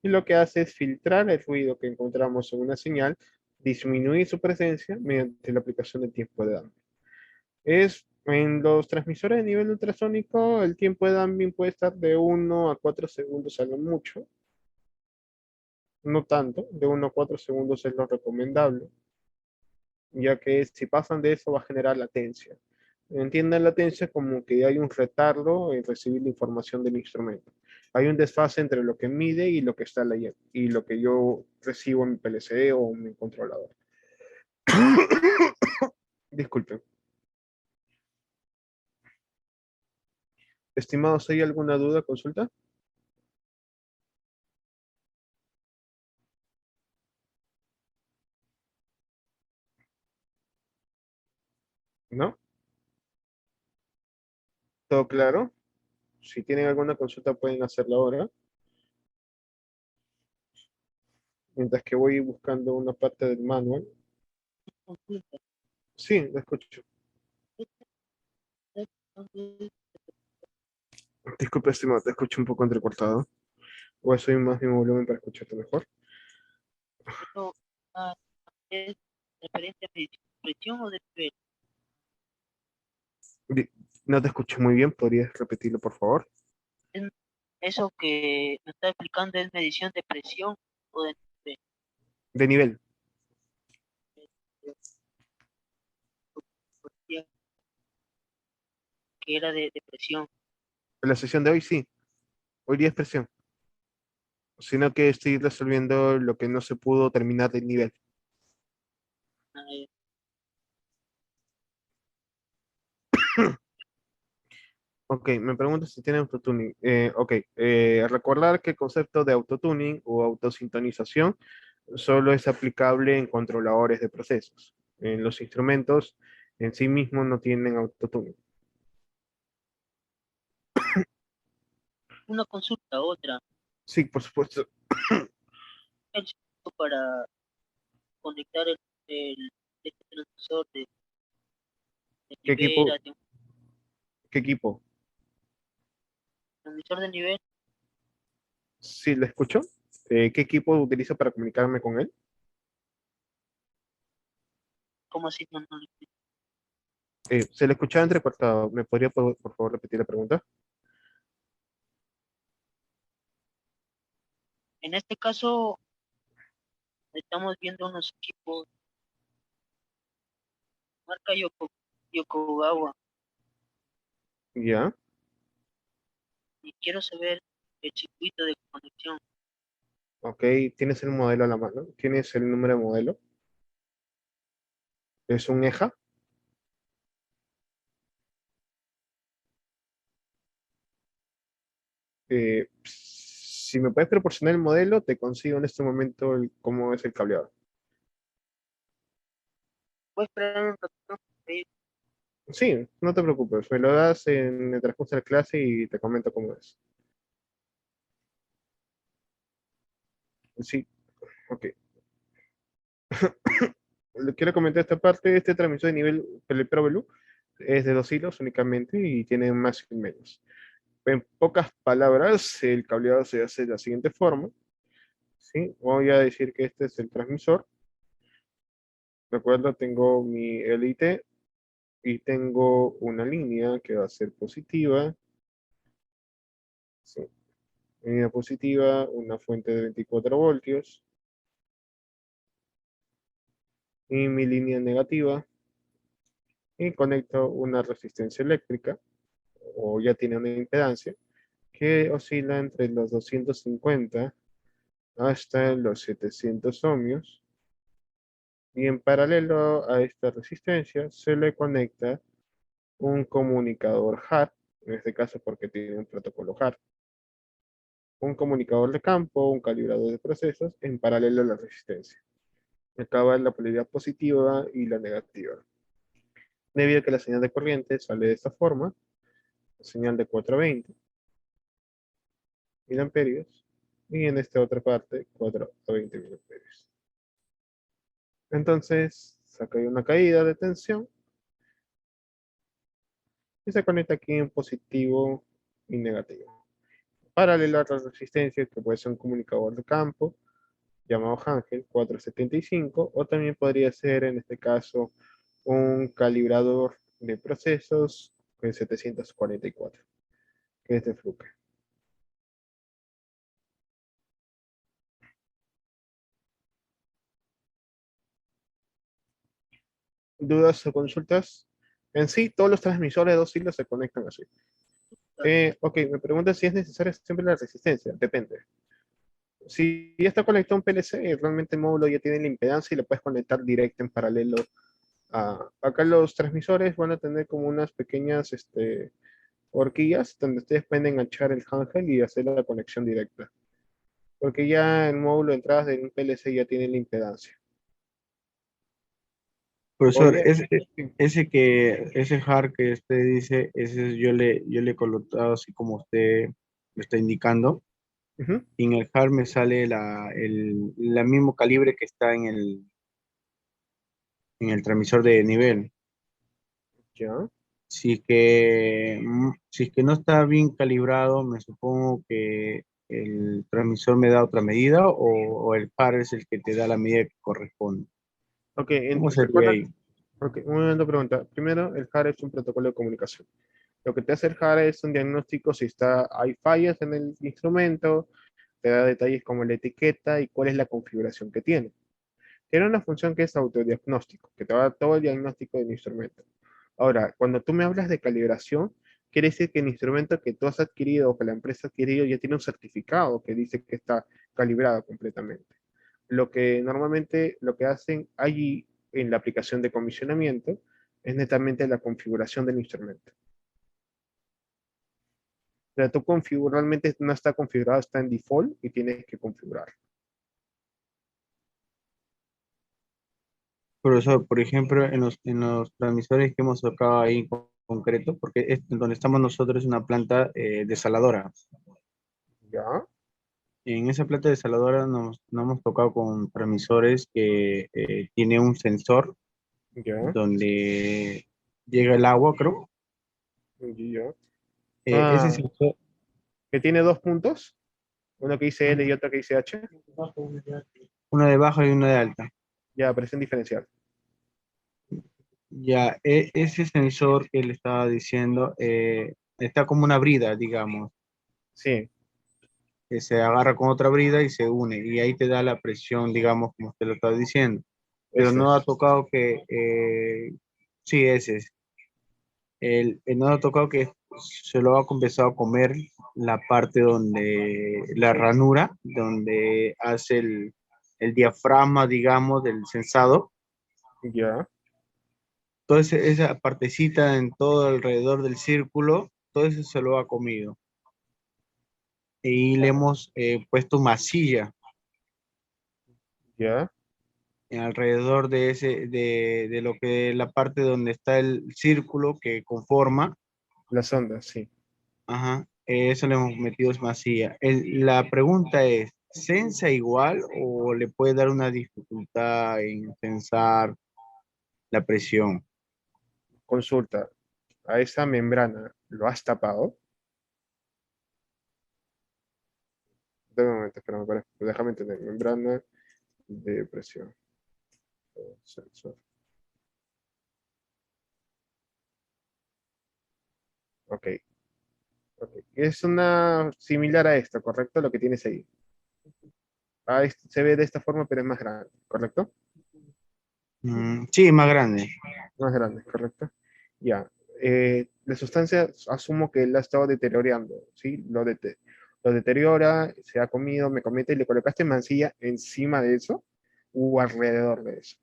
[SPEAKER 1] y lo que hace es filtrar el ruido que encontramos en una señal, disminuir su presencia mediante la aplicación del tiempo de damping. En los transmisores de nivel ultrasónico, el tiempo de damping puede estar de 1 a 4 segundos a lo mucho. No tanto, de 1 a 4 segundos es lo recomendable, ya que si pasan de eso va a generar latencia. Entiendan latencia como que hay un retardo en recibir la información del instrumento. Hay un desfase entre lo que mide y lo que está leyendo, y lo que yo recibo en mi PLC o en mi controlador. Disculpen. Estimados, ¿hay alguna duda, consulta? ¿No? ¿Todo claro? Si tienen alguna consulta pueden hacerla ahora, mientras que voy buscando una parte del manual.
[SPEAKER 3] Consulta.
[SPEAKER 1] Sí, lo escucho. Disculpe, estimado, te escucho un poco entrecortado. Voy a subir más mi volumen para escucharte mejor.
[SPEAKER 3] Esto es referente a medición de presión o de nivel.
[SPEAKER 1] No te escucho muy bien, ¿podrías repetirlo, por favor?
[SPEAKER 3] Eso que me está explicando es medición de presión o de nivel.
[SPEAKER 1] De nivel.
[SPEAKER 3] Que era de presión.
[SPEAKER 1] En la sesión de hoy sí, hoy día es presión, sino que estoy resolviendo lo que no se pudo terminar del nivel.
[SPEAKER 3] Ah,
[SPEAKER 1] Ok, me pregunto si tiene autotuning. Ok, recordar que el concepto de autotuning o autosintonización solo es aplicable en controladores de procesos. En los instrumentos en sí mismos no tienen autotuning.
[SPEAKER 3] una consulta, otra.
[SPEAKER 1] Sí, por supuesto.
[SPEAKER 3] El circuito para conectar este transmisor de
[SPEAKER 1] ¿Qué
[SPEAKER 3] nivel
[SPEAKER 1] equipo?
[SPEAKER 3] a un
[SPEAKER 1] ¿Qué equipo?
[SPEAKER 3] transmisor de nivel,
[SPEAKER 1] Sí, ¿le escucho? ¿Qué equipo utilizo para comunicarme con él?
[SPEAKER 3] ¿cómo así? No, no,
[SPEAKER 1] Se le escuchaba entrecortado. ¿Me podría, por favor, repetir la pregunta?
[SPEAKER 3] en este caso, Estamos viendo unos equipos, marca Yokogawa,
[SPEAKER 1] ¿Ya?
[SPEAKER 3] y quiero saber el circuito de conexión.
[SPEAKER 1] Ok, ¿tienes el modelo a la mano? ¿Tienes el número de modelo? ¿Es un EJA? Si me puedes proporcionar el modelo, te consigo en este momento cómo es el cableado.
[SPEAKER 3] ¿Puedes esperar un ratito? Sí,
[SPEAKER 1] Sí, no te preocupes, me lo das en el transcurso de la clase y te comento cómo es. Sí, ok. Le quiero comentar esta parte, este transmisor de nivel ProBlu es de 2 hilos únicamente y tiene más y menos. En pocas palabras, el cableado se hace de la siguiente forma, ¿sí? Voy a decir que este es el transmisor. ¿De acuerdo? Tengo mi LIT y tengo una línea que va a ser positiva, ¿sí? Línea positiva, una fuente de 24 voltios y mi línea negativa y conecto una resistencia eléctrica o ya tiene una impedancia que oscila entre los 250 hasta los 700 ohmios y en paralelo a esta resistencia se le conecta un comunicador HAR, en este caso porque tiene un protocolo HAR, un comunicador de campo, un calibrador de procesos en paralelo a la resistencia. Acaba la polaridad positiva y la negativa. Debido a que la señal de corriente sale de esta forma, la señal de 420 miliamperios y en esta otra parte 420 miliamperios. Entonces, saca una caída de tensión y se conecta aquí en positivo y negativo. Paralela a la resistencia, que puede ser un comunicador de campo, llamado Ángel 475, o también podría ser en este caso un calibrador de procesos en 744, que es de Fluke. ¿Dudas o consultas? En sí, todos los transmisores de 2 hilos se conectan así. Ok, me pregunta si es necesaria siempre la resistencia. Depende. Si ya está conectado a un PLC, realmente el módulo ya tiene la impedancia y lo puedes conectar directo en paralelo. Acá los transmisores van a tener como unas pequeñas horquillas donde ustedes pueden enganchar el handheld y hacer la conexión directa. Porque ya el módulo de entradas del PLC ya tiene la impedancia.
[SPEAKER 2] Profesor,
[SPEAKER 1] Oye, sí.
[SPEAKER 2] ese hard que usted dice, ese yo le he colocado así como usted me está indicando.
[SPEAKER 1] Ujú.
[SPEAKER 2] Y en el hard me sale la mismo calibre que está en el transmisor de nivel.
[SPEAKER 1] Ya.
[SPEAKER 2] Si es que no está bien calibrado, me supongo que el transmisor me da otra medida o el par es el que te da la medida que corresponde.
[SPEAKER 1] Ok,
[SPEAKER 2] ¿Cómo sería
[SPEAKER 1] recuerda,
[SPEAKER 2] ahí?
[SPEAKER 1] ok, un momento pregunta. Primero, el HAR es un protocolo de comunicación. Lo que te hace el HAR es un diagnóstico si hay fallas en el instrumento, te da detalles como la etiqueta y cuál es la configuración que tiene. Tiene una función que es autodiagnóstico, que te va a dar todo el diagnóstico del instrumento. Ahora, cuando tú me hablas de calibración, quiere decir que el instrumento que tú has adquirido o que la empresa ha adquirido ya tiene un certificado que dice que está calibrado completamente. Lo que normalmente lo que hacen allí en la aplicación de comisionamiento es netamente la configuración del instrumento. O sea, tú realmente no está configurado, está en default y tienes que configurar.
[SPEAKER 2] Profesor, por ejemplo, en los transmisores que hemos tocado ahí en concreto, porque donde estamos nosotros es una planta desaladora.
[SPEAKER 1] ¿Ya?
[SPEAKER 2] En esa planta desaladora nos hemos tocado con transmisores que tiene un sensor
[SPEAKER 1] ¿Ya?
[SPEAKER 2] donde llega el agua, creo.
[SPEAKER 1] ¿Ya?
[SPEAKER 2] Ese
[SPEAKER 1] Ah,
[SPEAKER 2] sensor,
[SPEAKER 1] que tiene 2 puntos, uno que dice L y otro que dice H.
[SPEAKER 2] una de baja y una de alta.
[SPEAKER 1] Ya, presión diferencial.
[SPEAKER 2] Ya, ese sensor que le estaba diciendo está como una brida, digamos.
[SPEAKER 1] Sí.
[SPEAKER 2] se agarra con otra brida y se une, y ahí te da la presión, digamos, como usted lo está diciendo. Pero
[SPEAKER 1] Ese
[SPEAKER 2] no ha
[SPEAKER 1] es.
[SPEAKER 2] tocado que, sí, ese es. No ha tocado que se lo ha comenzado a comer la parte donde, la ranura, donde hace el diafragma, digamos, del sensado.
[SPEAKER 1] Ya.
[SPEAKER 2] Toda esa partecita en todo alrededor del círculo, todo eso se lo ha comido. Y le hemos puesto masilla
[SPEAKER 1] Ya.
[SPEAKER 2] alrededor de de lo que la parte donde está el círculo que conforma.
[SPEAKER 1] Las ondas, sí.
[SPEAKER 2] Ajá, eso le hemos metido es masilla. La pregunta es, ¿sensa igual o le puede dar una dificultad en pensar la presión?
[SPEAKER 1] Consulta. A esa membrana, ¿lo has tapado? De momento, espérame, déjame entender. Membrana de presión. Sensor. Ok. Ok. Es una similar a esto, ¿correcto? Lo que tienes ahí. Ah, se ve de esta forma, pero es más grande, ¿correcto?
[SPEAKER 2] Sí, más grande.
[SPEAKER 1] Más grande, ¿correcto? Ya. La sustancia, asumo que la ha estado deteriorando, ¿sí? Lo deteriora, se ha comido, me comete y le colocaste mancilla encima de eso o alrededor de eso.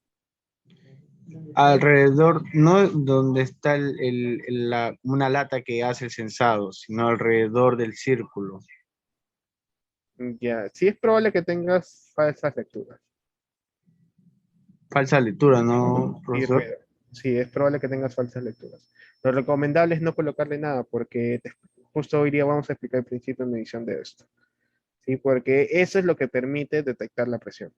[SPEAKER 2] Alrededor, no donde está una lata que hace el sensado, sino alrededor del círculo.
[SPEAKER 1] Ya, sí es probable que tengas falsas lecturas.
[SPEAKER 2] Falsa lectura, ¿no,
[SPEAKER 1] Sí,
[SPEAKER 2] profesor?
[SPEAKER 1] sí, es probable que tengas falsas lecturas. Lo recomendable es no colocarle nada, porque justo hoy día vamos a explicar el principio de medición de esto. ¿Sí? Porque eso es lo que permite detectar la presión.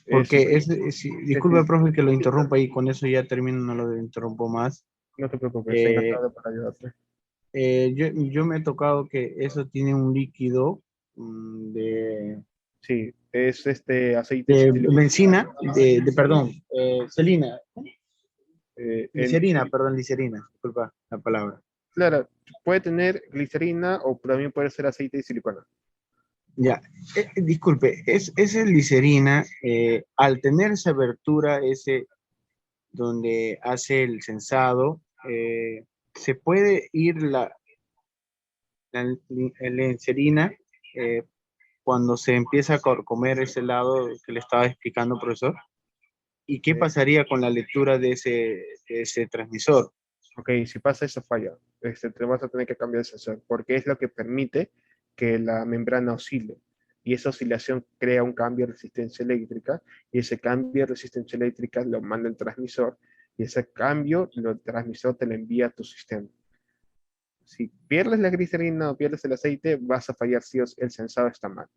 [SPEAKER 1] Es,
[SPEAKER 2] Porque
[SPEAKER 1] es-
[SPEAKER 2] disculpe, profe, que lo interrumpa y con eso ya termino, no lo interrumpo más.
[SPEAKER 1] no te preocupes,
[SPEAKER 2] Eh,
[SPEAKER 1] encantado para ayudarte.
[SPEAKER 2] yo me he tocado que eso tiene un líquido
[SPEAKER 1] Sí, es este aceite
[SPEAKER 2] de
[SPEAKER 1] cítrico.
[SPEAKER 2] benzina, perdón, celina,
[SPEAKER 1] En
[SPEAKER 2] glicerina,
[SPEAKER 1] sí,
[SPEAKER 2] perdón, glicerina, disculpa la palabra.
[SPEAKER 1] claro, puede tener glicerina o también puede ser aceite de silicona.
[SPEAKER 2] Ya, disculpe, esa glicerina, al tener esa abertura, ese donde hace el sensado, se puede ir la glicerina cuando se empieza a comer ese lado que le estaba explicando, profesor. ¿Y qué
[SPEAKER 1] Eh,
[SPEAKER 2] pasaría con la lectura de ese transmisor?
[SPEAKER 1] ok, si pasa eso falla, te vas a tener que cambiar el sensor, porque es lo que permite que la membrana oscile. Y esa oscilación crea un cambio de resistencia eléctrica, y ese cambio de resistencia eléctrica lo manda el transmisor, y ese cambio, el transmisor te lo envía a tu sistema. Si pierdes la glicerina o pierdes el aceite, vas a fallar si el sensor está mal.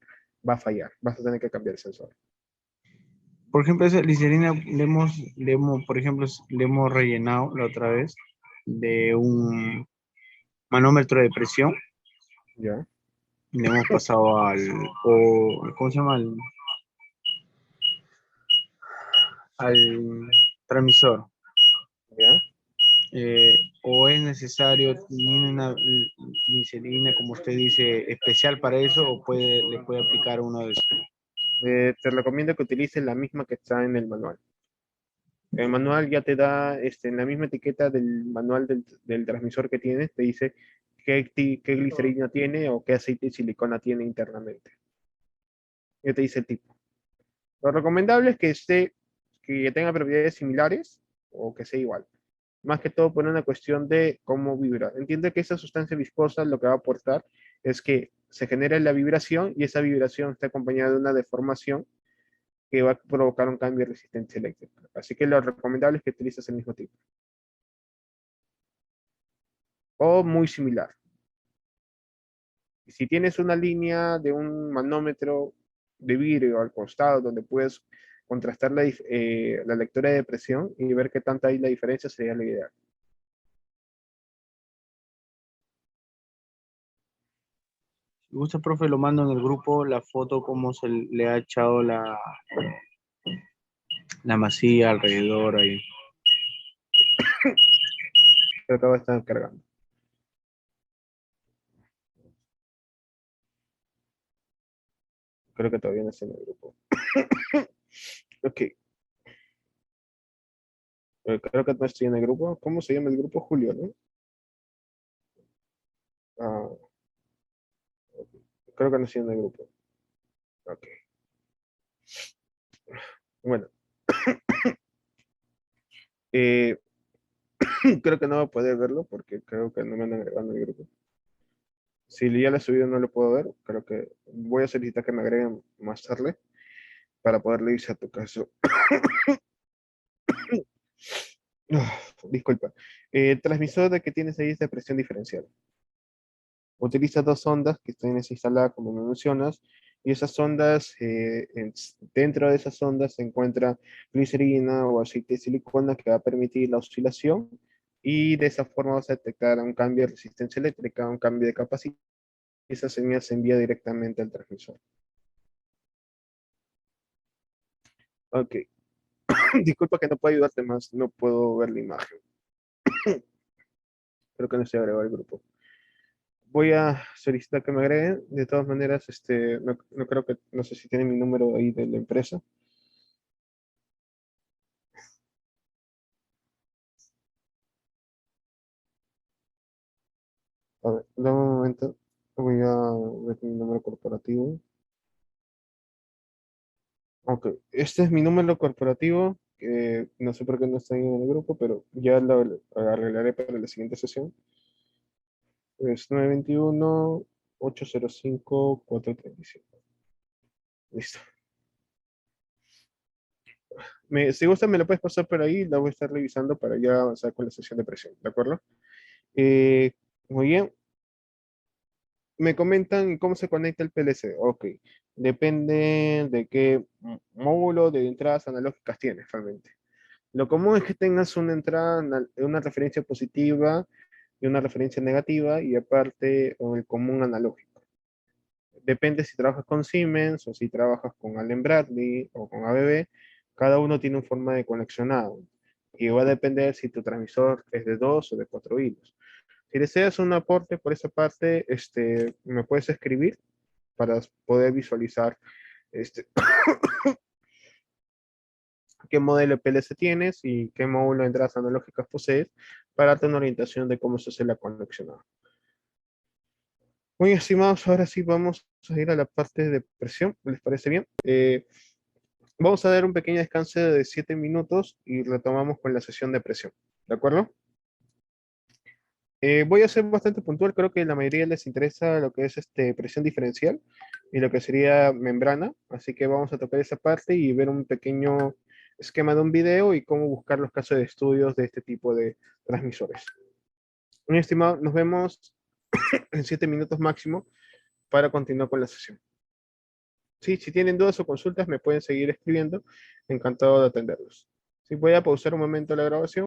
[SPEAKER 1] Va a fallar, vas a tener que cambiar el sensor.
[SPEAKER 2] Por ejemplo, esa glicerina por ejemplo, le hemos rellenado la otra vez de un manómetro de presión.
[SPEAKER 1] ¿Ya?
[SPEAKER 2] Le hemos pasado ¿cómo se llama? Al transmisor.
[SPEAKER 1] ¿Ya?
[SPEAKER 2] O es necesario, tiene una glicerina, como usted dice, especial para eso, o le puede aplicar uno de esos.
[SPEAKER 1] Te recomiendo que utilices la misma que está en el manual. El manual ya te da, en la misma etiqueta del manual del transmisor que tienes, te dice qué glicerina tiene o qué aceite de silicona tiene internamente. Ya te dice el tipo. Lo recomendable es que tenga propiedades similares o que sea igual. Más que todo por una cuestión de cómo vibra. Entiende que esa sustancia viscosa lo que va a aportar es que se genera la vibración y esa vibración está acompañada de una deformación que va a provocar un cambio de resistencia eléctrica. Así que lo recomendable es que utilices el mismo tipo. O muy similar. Y si tienes una línea de un manómetro de vidrio al costado donde puedes contrastar la lectura de presión y ver qué tanta hay la diferencia, sería la ideal.
[SPEAKER 2] Si gusta, profe, lo mando en el grupo, la foto, cómo se le ha echado la masilla alrededor ahí.
[SPEAKER 1] Pero todo está cargando. creo que todavía no estoy en el grupo. Ok. Creo que no estoy en el grupo. ¿Cómo se llama el grupo? Julio, ¿no? Ah, creo que no estoy en el grupo. Ok. Bueno. Eh, creo que no voy a poder verlo porque creo que no me han agregado en el grupo. Si ya lo he subido no lo puedo ver. Creo que voy a solicitar que me agreguen más tarde para poder leerse a tu caso. Disculpa. Transmisor de que tienes ahí es de presión diferencial. Utiliza dos ondas que están instaladas como me mencionas, y esas ondas, dentro de esas ondas se encuentra glicerina o aceite de silicona que va a permitir la oscilación y de esa forma vas a detectar un cambio de resistencia eléctrica, un cambio de capacidad y esa señal se envía directamente al transmisor. Ok, disculpa que no puedo ayudarte más, no puedo ver la imagen. Creo que no se agregó al grupo. Voy a solicitar que me agreguen. De todas maneras, no creo que, no sé si tiene mi número ahí de la empresa. A ver, dame un momento. Voy a ver mi número corporativo. Ok, este es mi número corporativo, que no sé por qué no está ahí en el grupo, pero ya lo arreglaré para la siguiente sesión. Es 921-805-435. Listo. Si gusta, me lo puedes pasar por ahí, la voy a estar revisando para ya avanzar con la sesión de presión, ¿de acuerdo? Eh, Muy bien. Me comentan cómo se conecta el PLC. Ok, depende de qué módulo de entradas analógicas tienes realmente. Lo común es que tengas una entrada, una referencia positiva y una referencia negativa y aparte el común analógico. Depende si trabajas con Siemens o si trabajas con Allen Bradley o con ABB, cada uno tiene una forma de conexionado y va a depender si tu transmisor es de 2 o de 4 hilos. Si deseas un aporte por esa parte, me puedes escribir para poder visualizar este, qué modelo de PLC tienes y qué módulo de entradas analógicas posees para darte una orientación de cómo se hace la conexión. Muy estimados, ahora sí vamos a ir a la parte de presión, ¿les parece bien? Vamos a dar un pequeño descanso de 7 minutos y retomamos con la sesión de presión, ¿de acuerdo? Voy a ser bastante puntual, creo que a la mayoría les interesa lo que es presión diferencial y lo que sería membrana, así que vamos a tocar esa parte y ver un pequeño esquema de un video y cómo buscar los casos de estudios de este tipo de transmisores. Muy estimado, nos vemos en 7 minutos máximo para continuar con la sesión. Sí, si tienen dudas o consultas me pueden seguir escribiendo, encantado de atenderlos. Sí, voy a pausar un momento la grabación.